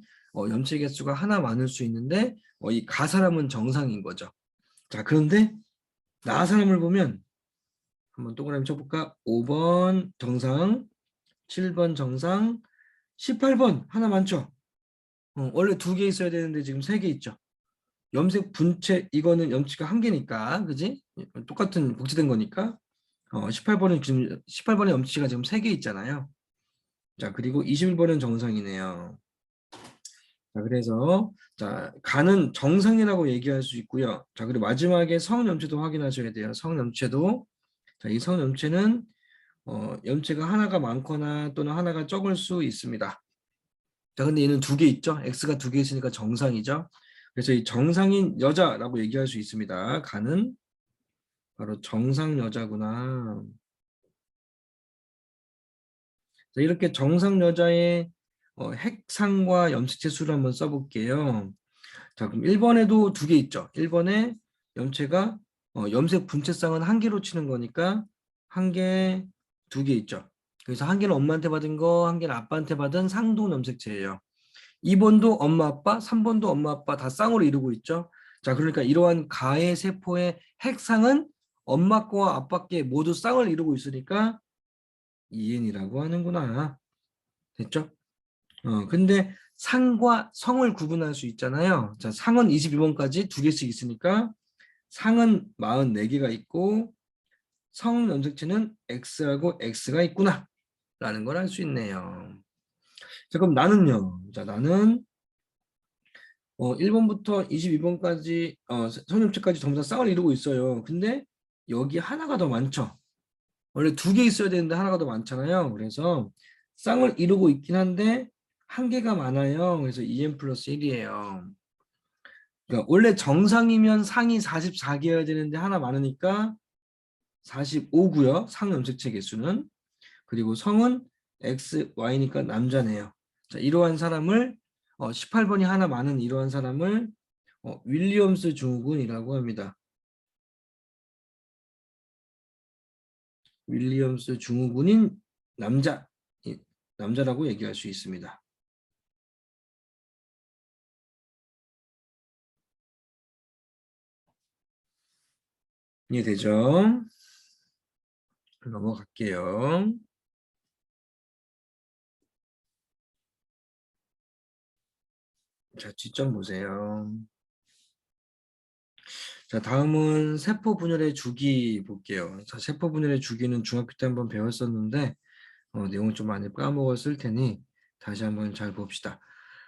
염체 개수가 하나 많을 수 있는데 이 가사람은 정상인 거죠. 자, 그런데 나 사람을 보면 한번 동그라미 쳐볼까? 5번 정상, 7번 정상, 18번 하나 많죠? 원래 2개 있어야 되는데 지금 3개 있죠. 염색 분체 이거는 염치가 1개니까 그지? 똑같은 복제된 거니까 18번은 지금 18번의 염치가 지금 3개 있잖아요. 자, 그리고 21번은 정상이네요. 자, 그래서 자, 간은 정상이라고 얘기할 수 있고요. 자, 그리고 마지막에 성염체도 확인하셔야 돼요. 성염체도 자, 이 성염체는 염체가 하나가 많거나 또는 하나가 적을 수 있습니다. 자, 근데 얘는 2개 있죠? X가 2개 있으니까 정상이죠? 그래서 이 정상인 여자라고 얘기할 수 있습니다. 간은 바로 정상 여자구나. 자, 이렇게 정상 여자의 핵상과 염색체 수를 한번 써볼게요. 자, 그럼 1번에도 2개 있죠. 1번에 염체가 염색 분체쌍은 1개로 치는 거니까 1개, 2개 있죠. 그래서 1개는 엄마한테 받은 거, 1개는 아빠한테 받은 상동 염색체예요. 2번도 엄마, 아빠, 3번도 엄마, 아빠 다 쌍으로 이루고 있죠. 자, 그러니까 이러한 가해 세포의 핵상은 엄마 거와 아빠 께 모두 쌍을 이루고 있으니까 EN이라고 하는구나. 됐죠? 근데 상과 성을 구분할 수 있잖아요. 자, 상은 22번까지 2개씩 있으니까 상은 44개가 있고 성 염색체는 X하고 X가 있구나 라는 걸 알 수 있네요. 자, 그럼 나는요. 자, 나는 1번부터 22번까지 성염체까지 전부 다 쌍을 이루고 있어요. 근데 여기 하나가 더 많죠. 원래 2개 있어야 되는데 하나가 더 많잖아요. 그래서 쌍을 이루고 있긴 한데 1개가 많아요. 그래서 2n 플러스 1이에요. 그러니까 원래 정상이면 상이 44개여야 되는데 하나 많으니까 45고요. 상 염색체 개수는. 그리고 성은 X, Y니까 남자네요. 자, 이러한 사람을 18번이 하나 많은 이러한 사람을 윌리엄스 증후군이라고 합니다. 윌리엄스 증후군인 남자, 남자라고 얘기할 수 있습니다. 이해되죠? 넘어갈게요. 자, 뒷점 보세요. 자, 다음은 세포 분열의 주기 볼게요. 자, 세포 분열의 주기는 중학교 때 한번 배웠었는데 내용을 좀 많이 까먹었을 테니 다시 한번 잘 봅시다.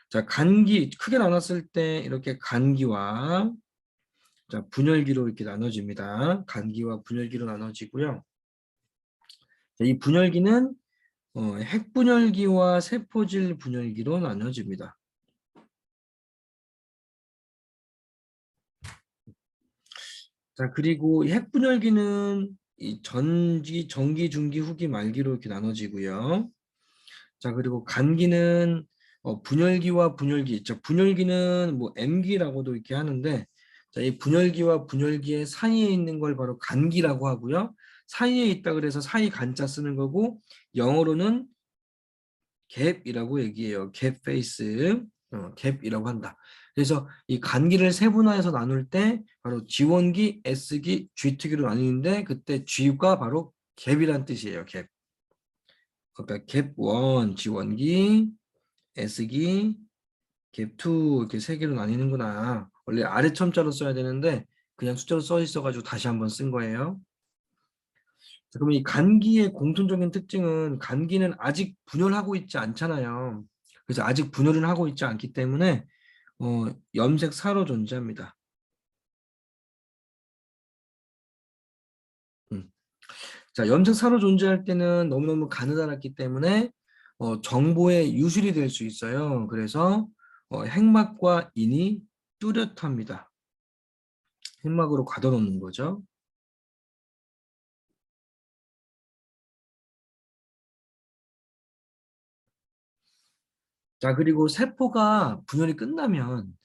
자, 간기 크게 나눴을 때 이렇게 간기와 자, 분열기로 이렇게 나눠집니다. 간기와 분열기로 나눠지고요. 자, 이 분열기는 핵분열기와 세포질 분열기로 나눠집니다. 자, 그리고 이 핵분열기는 이 전기, 중기, 후기, 말기로 이렇게 나눠지고요. 자, 그리고 간기는 분열기와 분열기 있죠. 분열기는 뭐 M기라고도 이렇게 하는데, 자, 이 분열기와 분열기의 사이에 있는 걸 바로 간기라고 하고요. 사이에 있다 그래서 사이 간자 쓰는 거고, 영어로는 갭이라고 얘기해요. 갭 페이스, 갭이라고 한다. 그래서 이 간기를 세분화해서 나눌 때 바로 G1기, S기, G2기로 나뉘는데 그때 G가 바로 갭이란 뜻이에요. 갭. 그러니까 갭1, G1기, S기, 갭2 이렇게 3개로 나뉘는구나. 원래 아래 첨자로 써야 되는데 그냥 숫자로 써 있어가지고 다시 한번 쓴 거예요. 자, 그럼 이 간기의 공통적인 특징은 간기는 아직 분열하고 있지 않잖아요. 그래서 아직 분열은 하고 있지 않기 때문에 염색사로 존재합니다. 음. 자, 염색사로 존재할 때는 너무너무 가느다랗기 때문에 정보의 유실이 될 수 있어요. 그래서 핵막과 인이 뚜렷합니다. 핵막으로 가둬놓는 거죠. 자, 그리고 세포가 분열이 끝나면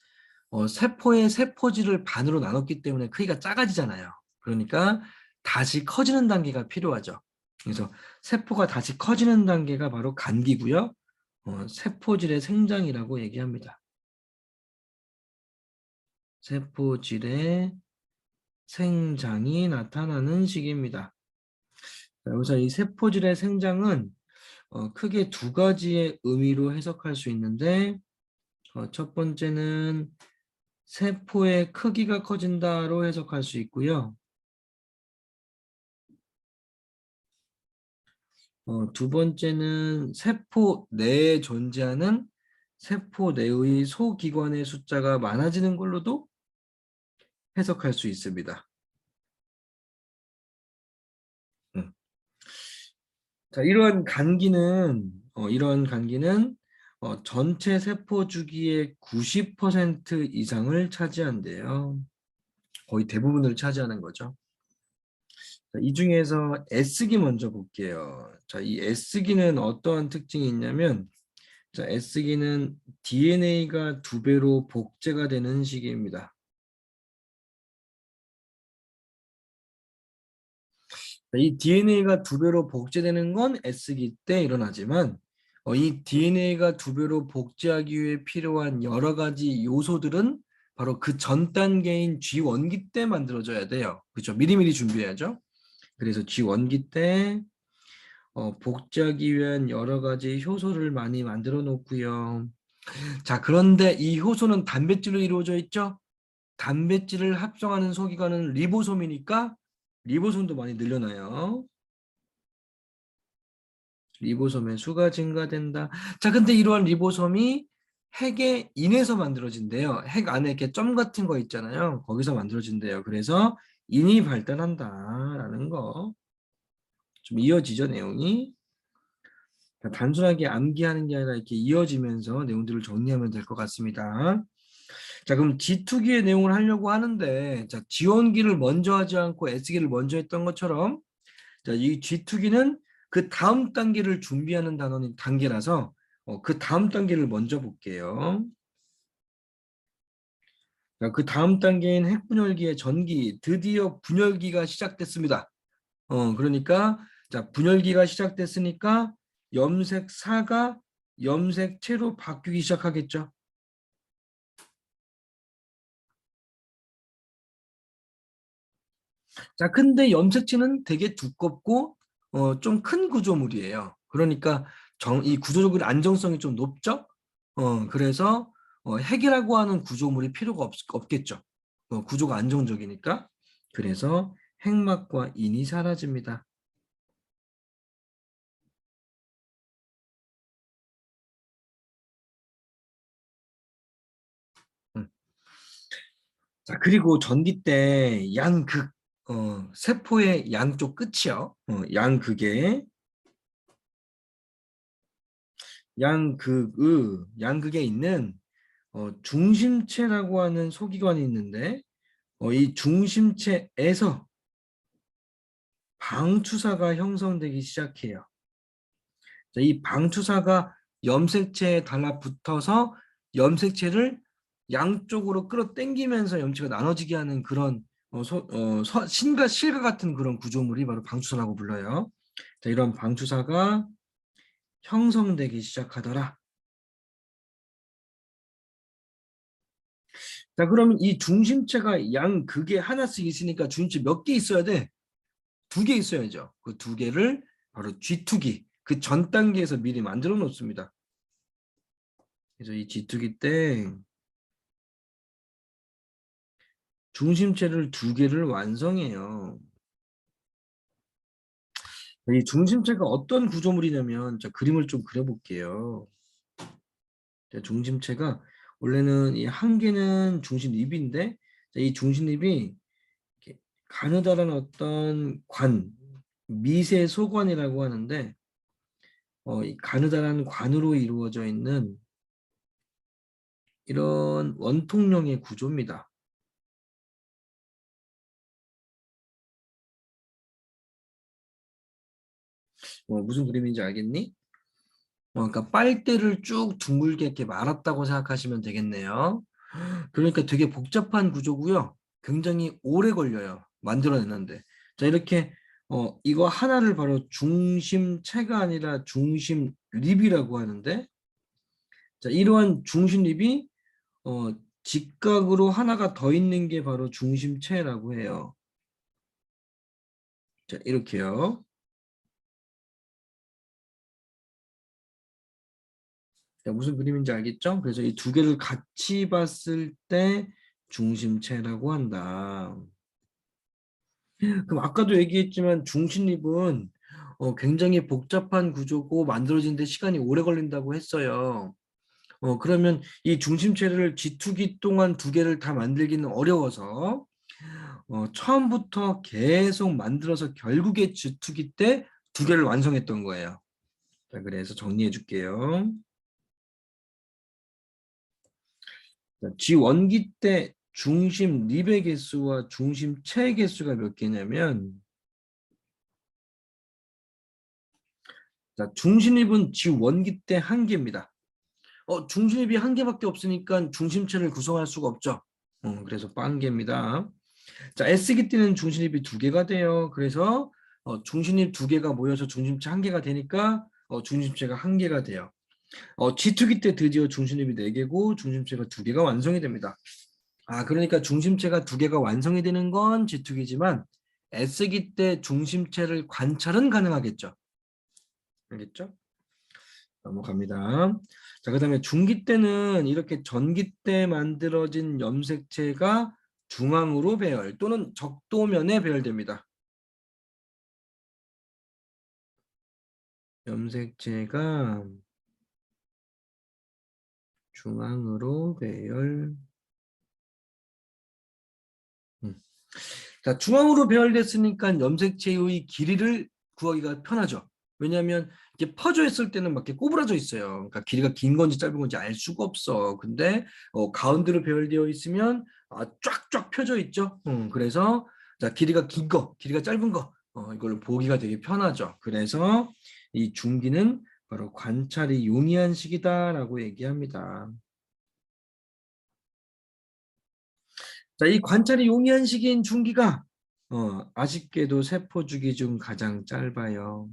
세포의 세포질을 반으로 나눴기 때문에 크기가 작아지잖아요. 그러니까 다시 커지는 단계가 필요하죠. 그래서 세포가 다시 커지는 단계가 바로 간기고요. 세포질의 생장이라고 얘기합니다. 세포질의 생장이 나타나는 시기입니다. 자, 여기서 이 세포질의 생장은 크게 두 가지의 의미로 해석할 수 있는데 첫 번째는 세포의 크기가 커진다로 해석할 수 있고요. 두 번째는 세포 내에 존재하는 세포 내의 소기관의 숫자가 많아지는 걸로도 해석할 수 있습니다. 음. 자, 이러한 간기는 전체 세포 주기의 90% 이상을 차지한대요. 거의 대부분을 차지하는 거죠. 자, 이 중에서 S기 먼저 볼게요. 자, 이 S기는 어떠한 특징이 있냐면, 자, S기는 DNA가 2배로 복제가 되는 시기입니다. 이 DNA가 2배로 복제되는 건 S기 때 일어나지만 이 DNA가 2배로 복제하기 위해 필요한 여러 가지 요소들은 바로 그 전 단계인 G1기 때 만들어져야 돼요. 그렇죠? 미리미리 준비해야죠. 그래서 G1기 때 복제하기 위한 여러 가지 효소를 많이 만들어 놓고요. 자, 그런데 이 효소는 단백질로 이루어져 있죠? 단백질을 합성하는 소기관은 리보솜이니까 리보솜도 많이 늘려놔요. 리보솜의 수가 증가된다. 자, 근데 이러한 리보솜이 핵에 인해서 만들어진대요. 핵 안에 이렇게 점 같은 거 있잖아요. 거기서 만들어진대요. 그래서 인이 발달한다라는 거. 좀 이어지죠, 내용이. 단순하게 암기하는 게 아니라 이렇게 이어지면서 내용들을 정리하면 될 것 같습니다. 자, 그럼 G2기의 내용을 하려고 하는데, 자, 지원기를 먼저 하지 않고 S기를 먼저 했던 것처럼, 자, 이 G2기는 그 다음 단계를 준비하는 단계라서, 그 다음 단계를 먼저 볼게요. 자, 그 다음 단계인 핵분열기의 전기, 드디어 분열기가 시작됐습니다. 그러니까, 자, 분열기가 시작됐으니까, 염색사가 염색체로 바뀌기 시작하겠죠. 자, 근데 염색체는 되게 두껍고 좀 큰 구조물이에요. 그러니까 이 구조적으로 안정성이 좀 높죠. 그래서 핵이라고 하는 구조물이 필요가 없겠죠. 구조가 안정적이니까. 그래서 핵막과 인이 사라집니다. 음. 자, 그리고 전기 때 양극, 세포의 양쪽 끝이요. 양극에 있는 중심체라고 하는 소기관이 있는데 이 중심체에서 방추사가 형성되기 시작해요. 이 방추사가 염색체에 달라붙어서 염색체를 양쪽으로 끌어당기면서 염체가 나눠지게 하는 그런 실과 같은 그런 구조물이 바로 방추사라고 불러요. 자, 이런 방추사가 형성되기 시작하더라. 자, 그러면 이 중심체가 양극에 하나씩 있으니까 중심체 몇 개 있어야 돼? 2개 있어야죠. 그 2개를 바로 G2기, 그 전 단계에서 미리 만들어 놓습니다. 그래서 이 G2기 때 중심체를 2개를 완성해요. 이 중심체가 어떤 구조물이냐면, 자, 그림을 좀 그려볼게요. 자, 중심체가 원래는 이 한 개는 중심립인데, 자, 이 중심립이 이렇게 가느다란 어떤 미세 소관이라고 하는데, 이 가느다란 관으로 이루어져 있는 이런 원통형의 구조입니다. 무슨 그림인지 알겠니? 그러니까 빨대를 쭉 둥글게 이렇게 말았다고 생각하시면 되겠네요. 그러니까 되게 복잡한 구조고요. 굉장히 오래 걸려요. 만들어내는데. 자, 이렇게 이거 하나를 바로 중심체가 아니라 중심립이라고 하는데, 자, 이러한 중심립이 직각으로 하나가 더 있는 게 바로 중심체라고 해요. 자, 이렇게요. 자, 무슨 그림인지 알겠죠? 그래서 이 두 개를 같이 봤을 때 중심체라고 한다. 그럼 아까도 얘기했지만 중심립은 굉장히 복잡한 구조고 만들어지는데 시간이 오래 걸린다고 했어요. 그러면 이 중심체를 G2기 동안 두 개를 다 만들기는 어려워서 처음부터 계속 만들어서 결국에 G2기 때 두 개를 완성했던 거예요. 자, 그래서 정리해 줄게요. G1기 때 중심 립의 개수와 중심체 개수가 몇 개냐면, 자, 중심립은 G1기 때 한 개입니다. 중심립이 한 개밖에 없으니까 중심체를 구성할 수가 없죠. 그래서 한 개입니다. 자, S기 때는 중심립이 두 개가 돼요. 그래서 중심립 두 개가 모여서 중심체 한 개가 되니까 중심체가 한 개가 돼요. G2기 때 드디어 중심립이 네 개고 중심체가 두 개가 완성이 됩니다. 그러니까 중심체가 두 개가 완성이 되는 건 G2기지만 S기 때 중심체를 관찰은 가능하겠죠. 알겠죠? 넘어갑니다. 자, 그다음에 중기 때는 이렇게 전기 때 만들어진 염색체가 중앙으로 배열 또는 적도면에 배열됩니다. 염색체가 중앙으로 배열. 자, 중앙으로 배열됐으니까 염색체의 길이를 구하기가 편하죠. 왜냐하면 이게 퍼져 있을 때는 막 이렇게 꼬부라져 있어요. 그러니까 길이가 긴 건지 짧은 건지 알 수가 없어. 근데 가운데로 배열되어 있으면 쫙쫙 펴져 있죠. 그래서 자, 길이가 긴 거, 길이가 짧은 거 이걸로 보기가 되게 편하죠. 그래서 이 중기는 바로 관찰이 용이한 시기다라고 얘기합니다. 자, 이 관찰이 용이한 시기인 중기가 아쉽게도 세포 주기 중 가장 짧아요.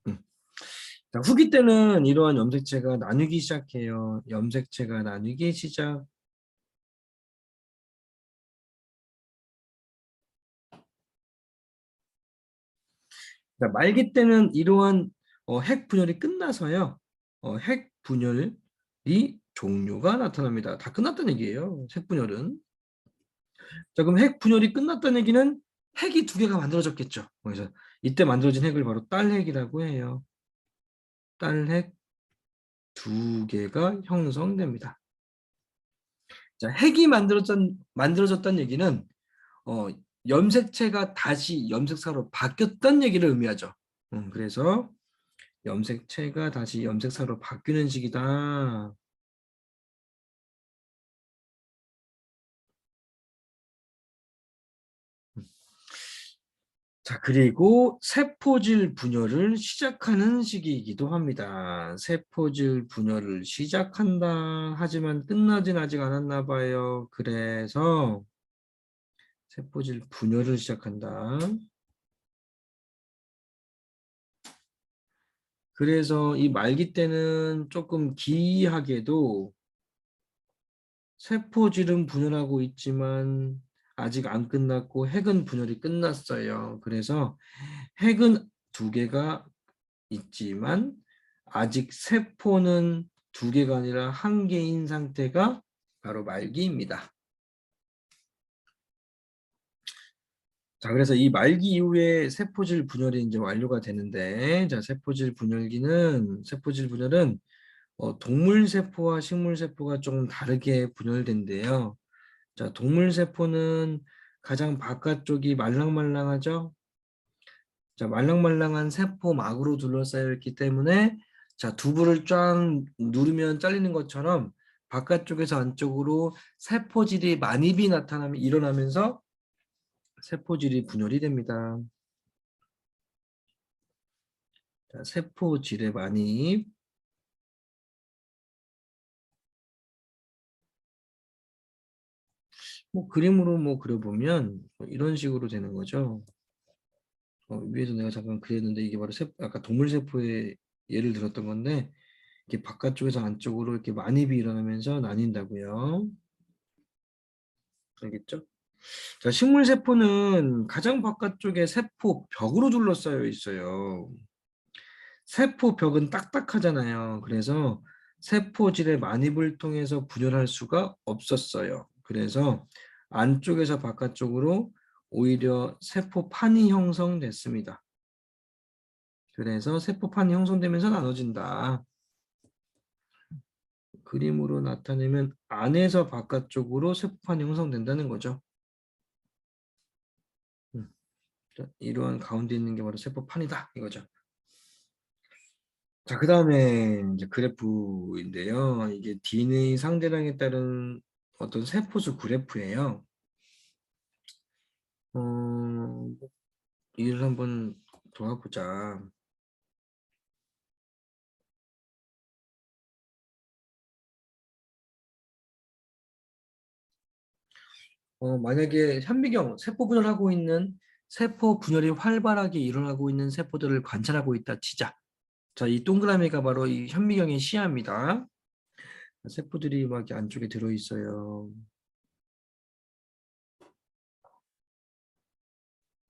음. 자, 후기 때는 이러한 염색체가 나뉘기 시작해요. 염색체가 나뉘기 시작. 자, 말기 때는 이러한 핵 분열이 끝나서요. 핵 분열이 종류가 나타납니다. 다 끝났다는 얘기예요. 핵 분열은. 자, 그럼 핵 분열이 끝났다는 얘기는 핵이 두 개가 만들어졌겠죠. 그래서 이때 만들어진 핵을 바로 딸핵이라고 해요. 딸핵 두 개가 형성됩니다. 자, 핵이 만들어졌다는 얘기는 어, 염색체가 다시 염색사로 바뀌었다는 얘기를 의미하죠. 그래서 염색체가 다시 염색사로 바뀌는 시기다. 자, 그리고 세포질 분열을 시작하는 시기이기도 합니다. 세포질 분열을 시작한다. 하지만 끝나진 아직 않았나 봐요. 그래서 세포질 분열을 시작한다. 그래서 이 말기 때는 조금 기이하게도 세포질은 분열하고 있지만 아직 안 끝났고 핵은 분열이 끝났어요. 그래서 핵은 두 개가 있지만 아직 세포는 두 개가 아니라 한 개인 상태가 바로 말기입니다. 자, 그래서 이 말기 이후에 세포질 분열이 이제 완료가 되는데, 자, 세포질 분열은 동물 세포와 식물 세포가 조금 다르게 분열된대요. 자, 동물 세포는 가장 바깥쪽이 말랑말랑하죠. 자, 말랑말랑한 세포막으로 둘러싸여 있기 때문에 자, 두부를 쫙 누르면 잘리는 것처럼 바깥쪽에서 안쪽으로 세포질이 만입이 나타나면 일어나면서 세포질이 분열이 됩니다. 자, 세포질의 만입. 뭐 그림으로 뭐 그려보면 뭐 이런 식으로 되는 거죠. 위에서 내가 잠깐 그렸는데 이게 바로 아까 동물 세포의 예를 들었던 건데 이렇게 바깥쪽에서 안쪽으로 이렇게 만입이 일어나면서 나뉜다고요. 알겠죠? 자, 식물세포는 가장 바깥쪽에 세포 벽으로 둘러싸여 있어요. 세포 벽은 딱딱하잖아요. 그래서 세포질의 만입을 통해서 분열할 수가 없었어요. 그래서 안쪽에서 바깥쪽으로 오히려 세포판이 형성됐습니다. 그래서 세포판이 형성되면서 나눠진다. 그림으로 나타내면 안에서 바깥쪽으로 세포판이 형성된다는 거죠. 이러한 가운데 있는 게 바로 세포판이다 이거죠. 자, 그 다음에 이제 그래프인데요. 이게 DNA 상대량에 따른 어떤 세포수 그래프예요. 이를 한번 도와보자. 만약에 현미경 세포 분열하고 있는 세포 분열이 활발하게 일어나고 있는 세포들을 관찰하고 있다 치자. 자, 이 동그라미가 바로 이 현미경의 시야입니다. 세포들이 막 이렇게 안쪽에 들어있어요.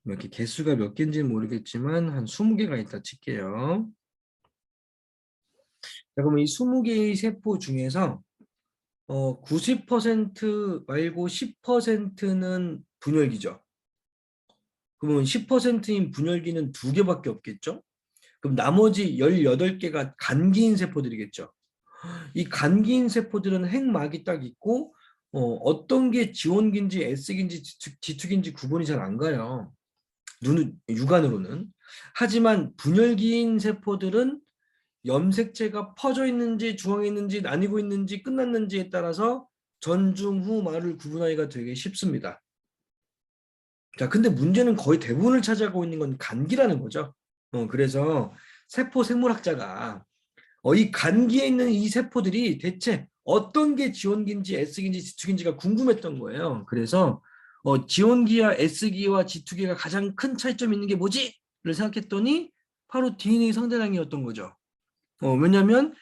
이렇게 개수가 몇 개인지는 모르겠지만 한 20개가 있다 칠게요. 자, 그러면 이 20개의 세포 중에서 90% 말고 10%는 분열기죠. 그러면 10%인 분열기는 2개밖에 없겠죠? 그럼 나머지 18개가 간기인 세포들이겠죠. 이 간기인 세포들은 핵막이 딱 있고 어떤 게 지원기인지 S기인지 지투기인지 구분이 잘 안 가요. 육안으로는. 하지만 분열기인 세포들은 염색체가 퍼져 있는지 중앙에 있는지 나뉘고 있는지 끝났는지에 따라서 전중 후 말을 구분하기가 되게 쉽습니다. 자, 근데 문제는 거의 대부분을 차지하고 있는 건 간기라는 거죠. 그래서 세포 생물학자가 이 간기에 있는 이 세포들이 대체 어떤 게 지원기인지 S기인지 지투기인지가 궁금했던 거예요. 그래서 지원기와 S기와 지투기가 가장 큰 차이점이 있는 게 뭐지? 를 생각했더니 바로 DNA 상대량이었던 거죠. 왜냐하면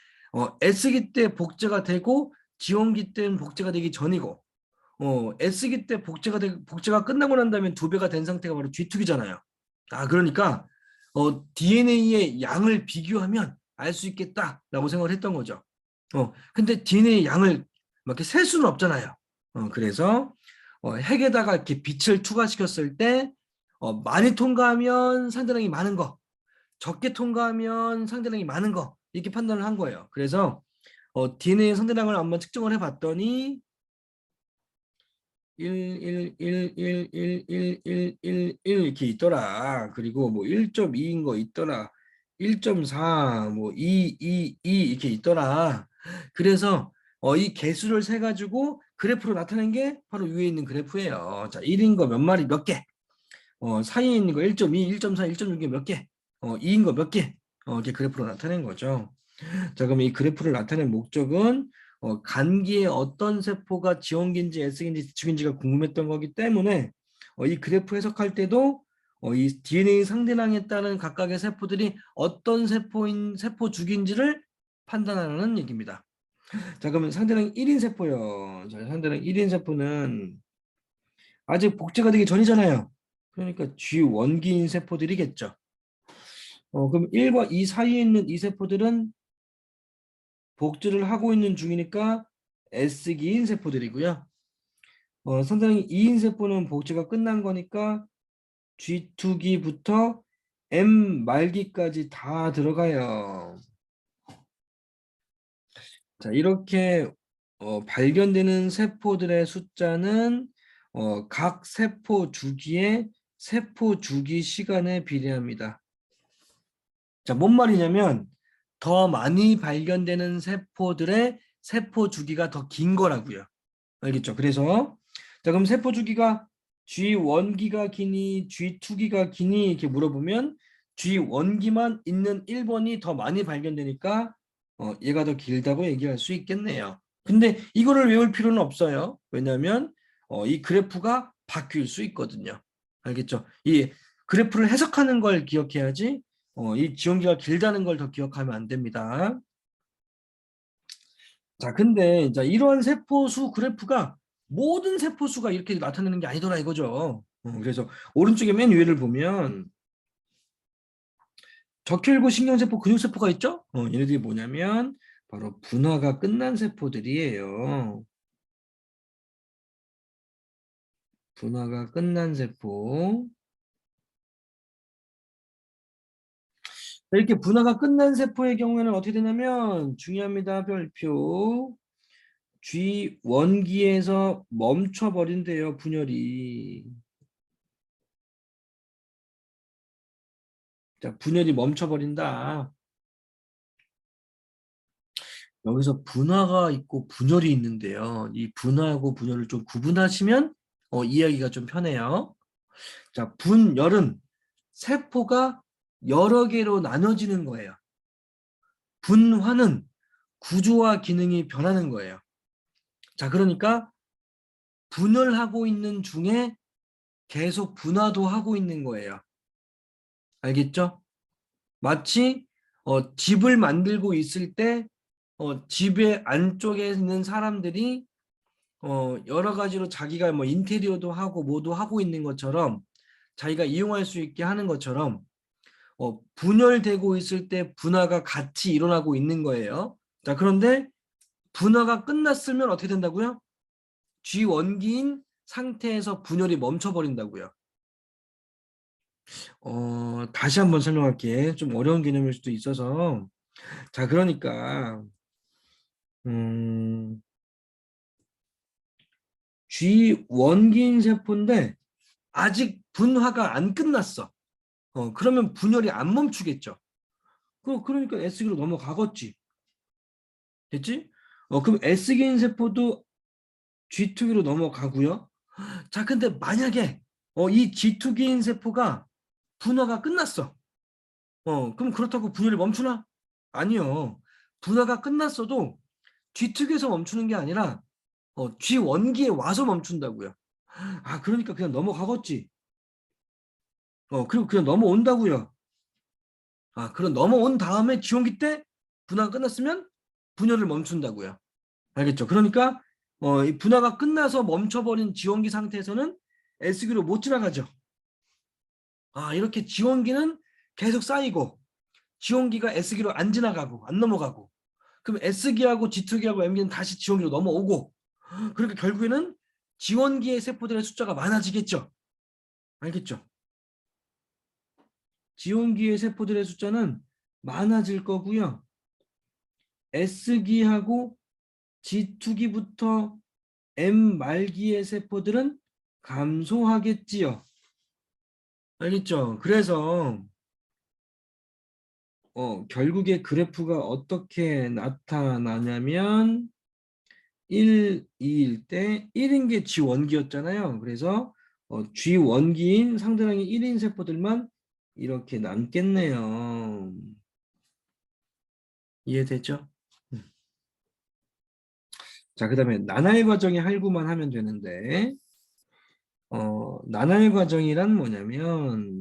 S기 때 복제가 되고 지원기 때는 복제가 되기 전이고 S기 때 복제가 끝나고 난 다음에 2배가 된 상태가 바로 G2기잖아요. 그러니까 DNA의 양을 비교하면 알 수 있겠다라고 생각을 했던 거죠. 근데 DNA 양을 막 이렇게 셀 수는 없잖아요. 그래서 핵에다가 이렇게 빛을 투과시켰을 때 많이 통과하면 상대량이 많은 거, 적게 통과하면 상대량이 많은 거 이렇게 판단을 한 거예요. 그래서 DNA 상대량을 한번 측정을 해봤더니 1 이렇게 있더라. 그리고 뭐 1.2인 거 있더라. 1.4, 뭐 2 이렇게 있더라. 그래서 이 개수를 세 가지고 그래프로 나타낸 게 바로 위에 있는 그래프예요. 자, 1인 거 몇 마리 몇 개, 사이에 있는 거 1.2, 1.4, 1.6개 몇 개, 2인 거 몇 개, 이렇게 그래프로 나타낸 거죠. 자, 그럼 이 그래프를 나타낸 목적은 간기의 어떤 세포가 지원기인지 S기인지 지축인지가 궁금했던 거기 때문에 이 그래프 해석할 때도 이 DNA 상대량에 따른 각각의 세포들이 어떤 세포 주기인지를 판단하는 얘기입니다. 자, 그러면 상대량 1인 세포요. 자, 상대량 1인 세포는 아직 복제가 되기 전이잖아요. 그러니까 G1기인 세포들이겠죠. 그럼 1과 2 사이에 있는 이 세포들은 복제를 하고 있는 중이니까 S기인 세포들이고요. 상당히 2인 세포는 복제가 끝난 거니까 G2기부터 M 말기까지 다 들어가요. 자, 이렇게 발견되는 세포들의 숫자는 각 세포 주기의 세포 주기 시간에 비례합니다. 자, 뭔 말이냐면 더 많이 발견되는 세포들의 세포 주기가 더 긴 거라고요. 알겠죠? 그래서 자, 그럼 세포 주기가 G1기가 기니 G2기가 기니 이렇게 물어보면 G1기만 있는 1번이 더 많이 발견되니까 얘가 더 길다고 얘기할 수 있겠네요. 근데 이거를 외울 필요는 없어요. 왜냐하면 이 그래프가 바뀔 수 있거든요. 알겠죠? 이 그래프를 해석하는 걸 기억해야지 이 지원기가 길다는 걸 더 기억하면 안 됩니다. 자, 근데 자, 이러한 세포수 그래프가 모든 세포수가 이렇게 나타내는 게 아니더라 이거죠. 그래서 오른쪽에 맨 위를 보면 적혈구 신경세포, 근육세포가 있죠? 얘네들이 뭐냐면 바로 분화가 끝난 세포들이에요. 분화가 끝난 세포. 이렇게 분화가 끝난 세포의 경우에는 어떻게 되냐면 중요합니다. 별표. G1기에서 멈춰버린대요. 분열이. 자, 분열이 멈춰버린다. 여기서 분화가 있고 분열이 있는데요. 이 분화하고 분열을 좀 구분하시면 이해하기가 좀 편해요. 자, 분열은 세포가 여러 개로 나눠지는 거예요. 분화는 구조와 기능이 변하는 거예요. 자, 그러니까 분열하고 있는 중에 계속 분화도 하고 있는 거예요. 알겠죠? 마치 집을 만들고 있을 때 집의 안쪽에 있는 사람들이 여러 가지로 자기가 뭐 인테리어도 하고 뭐도 하고 있는 것처럼 자기가 이용할 수 있게 하는 것처럼 분열되고 있을 때 분화가 같이 일어나고 있는 거예요. 자, 그런데 분화가 끝났으면 어떻게 된다고요? G원기인 상태에서 분열이 멈춰버린다고요. 다시 한번 설명할게. 좀 어려운 개념일 수도 있어서. 자, 그러니까 음, G원기인 세포인데 아직 분화가 안 끝났어. 그러면 분열이 안 멈추겠죠. 그러니까 S기로 넘어가겠지. 됐지? 그럼 S기인 세포도 G2기로 넘어가고요. 자, 근데 만약에 이 G2기인 세포가 분화가 끝났어. 그럼 그렇다고 분열이 멈추나? 아니요. 분화가 끝났어도 G2기에서 멈추는 게 아니라 G1기에 와서 멈춘다고요. 아, 그러니까 그냥 넘어가겠지. 그리고 그냥 넘어온다고요. 아, 그럼 넘어온 다음에 G원기 때 분화가 끝났으면 분열을 멈춘다고요. 알겠죠? 그러니까 이 분화가 끝나서 멈춰버린 지원기 상태에서는 S기로 못 지나가죠. 아, 이렇게 지원기는 계속 쌓이고 지원기가 S기로 안 지나가고 안 넘어가고 그럼 S기하고 G2기하고 M기는 다시 지원기로 넘어오고 그러니까 결국에는 지원기의 세포들의 숫자가 많아지겠죠. 알겠죠? 지원기의 세포들의 숫자는 많아질 거고요. S기하고 G2기부터 M 말기의 세포들은 감소하겠지요. 알겠죠? 그래서 결국에 그래프가 어떻게 나타나냐면 1, 2일 때 1인 게 G원기였잖아요. 그래서 G원기인 상대방이 1인 세포들만 이렇게 남겠네요. 이해되죠? 자, 그 다음에 나날 과정의 할구만 하면 되는데 나날 과정이란 뭐냐면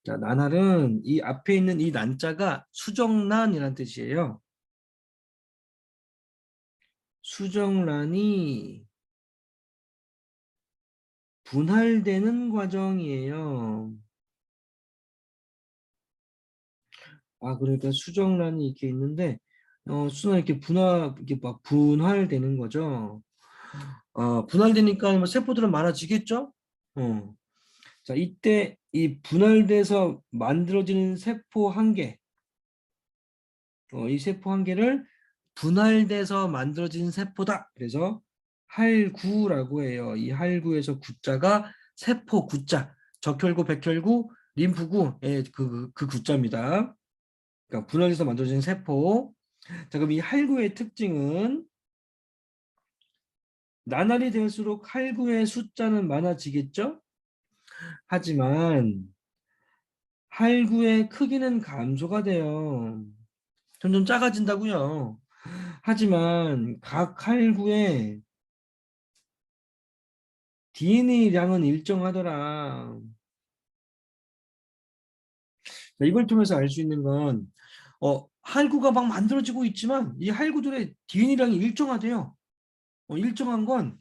자, 나날은 이 앞에 있는 이 난자가 수정란이란 뜻이에요. 수정란이 분할되는 과정이에요. 아, 그러니까 수정란이 이렇게 있는데, 수정 이렇게 이렇게 막 분할되는 거죠. 분할되니까 뭐 세포들은 많아지겠죠? 어. 자, 이때 이 분할돼서 만들어지는 세포 한 개, 이 세포 한 개를 분할돼서 만들어진 세포다. 그래서 할구라고 해요. 이 할구에서 구자가 세포 구자, 적혈구, 백혈구, 림프구의 그 구자입니다. 그러니까 분할돼서 만들어진 세포. 자, 그럼 이 할구의 특징은 나날이 될수록 할구의 숫자는 많아지겠죠? 하지만 할구의 크기는 감소가 돼요. 점점 작아진다고요. 하지만 각 할구의 DNA량은 일정하더라. 자, 이걸 통해서 알 수 있는 건 할구가 막 만들어지고 있지만 이 할구들의 DNA량이 일정하대요. 일정한 건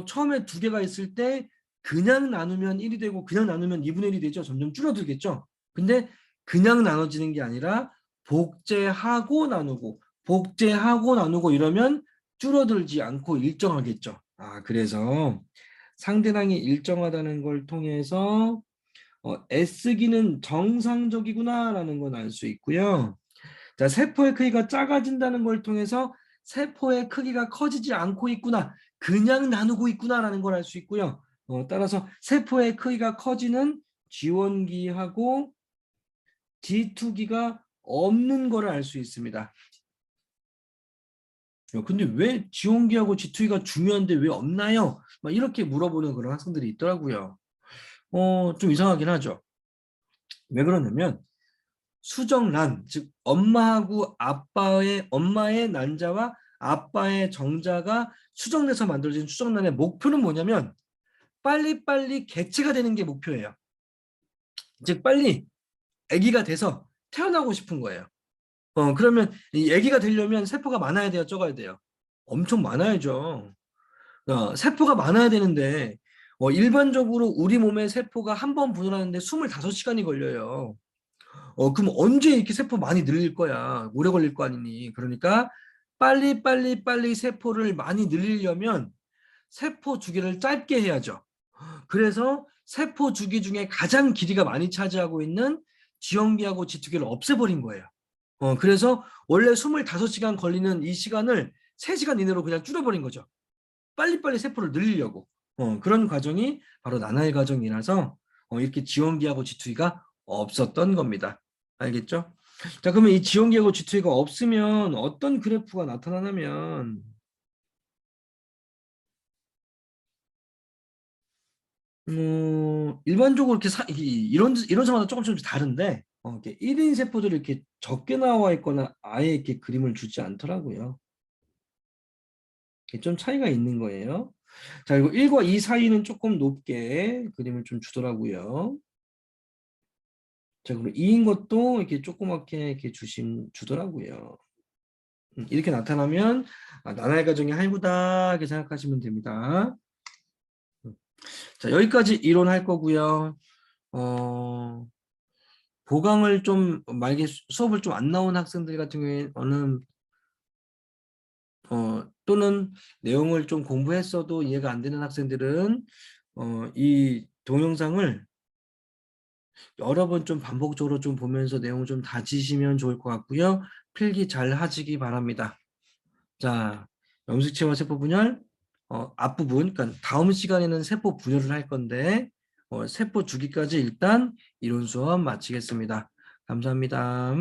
처음에 두 개가 있을 때 그냥 나누면 1이 되고 그냥 나누면 2분의 1이 되죠. 점점 줄어들겠죠. 근데 그냥 나눠지는 게 아니라 복제하고 나누고 복제하고 나누고 이러면 줄어들지 않고 일정하겠죠. 그래서 상대량이 일정하다는 걸 통해서 S기는 정상적이구나라는 건 알 수 있고요. 자, 세포의 크기가 작아진다는 걸 통해서 세포의 크기가 커지지 않고 있구나, 그냥 나누고 있구나라는 걸 알 수 있고요. 따라서 세포의 크기가 커지는 지원기하고 G2기가 없는 걸 알 수 있습니다. 근데 왜 지원기하고 G2기가 중요한데 왜 없나요? 막 이렇게 물어보는 그런 학생들이 있더라고요. 좀 이상하긴 하죠. 왜 그러냐면 수정란, 즉 엄마의 난자와 아빠의 정자가 수정돼서 만들어진 수정란의 목표는 뭐냐면 빨리빨리 개체가 되는 게 목표예요. 즉 빨리 아기가 돼서 태어나고 싶은 거예요. 그러면 이 아기가 되려면 세포가 많아야 돼요, 적어야 돼요? 엄청 많아야죠. 세포가 많아야 되는데 일반적으로 우리 몸의 세포가 한 번 분열하는데 25시간이 걸려요. 그럼 언제 이렇게 세포 많이 늘릴 거야? 오래 걸릴 거 아니니? 그러니까 빨리 세포를 많이 늘리려면 세포 주기를 짧게 해야죠. 그래서 세포 주기 중에 가장 길이가 많이 차지하고 있는 지형기하고 지투기를 없애버린 거예요. 그래서 원래 25시간 걸리는 이 시간을 3시간 이내로 그냥 줄여버린 거죠. 빨리빨리 세포를 늘리려고. 그런 과정이 바로 나나의 과정이라서 이렇게 지원기하고 지투기가 없었던 겁니다. 알겠죠? 자, 그러면 이 지원기하고 지투기가 없으면 어떤 그래프가 나타나냐면 일반적으로 이렇게 이론상마다 조금씩 다른데 이렇게 1인 세포들이 이렇게 적게 나와 있거나 아예 이렇게 그림을 주지 않더라고요. 좀 차이가 있는 거예요. 자, 그리고 1과 2 사이는 조금 높게 그림을 좀 주더라고요. 자, 그리고 2인 것도 이렇게 조그맣게 이렇게 주더라고요. 이렇게 나타나면 나나의 가정이 할구다 이렇게 생각하시면 됩니다. 자, 여기까지 이론할 거고요. 보강을 좀 만약에 수업을 좀 안 나온 학생들 같은 경우에는 또는 내용을 좀 공부했어도 이해가 안 되는 학생들은 이 동영상을 여러 번 좀 반복적으로 좀 보면서 내용을 좀 다지시면 좋을 것 같고요. 필기 잘 하시기 바랍니다. 자, 염색체와 세포 분열 앞부분, 그러니까 다음 시간에는 세포 분열을 할 건데 세포 주기까지 일단 이론 수업 마치겠습니다. 감사합니다.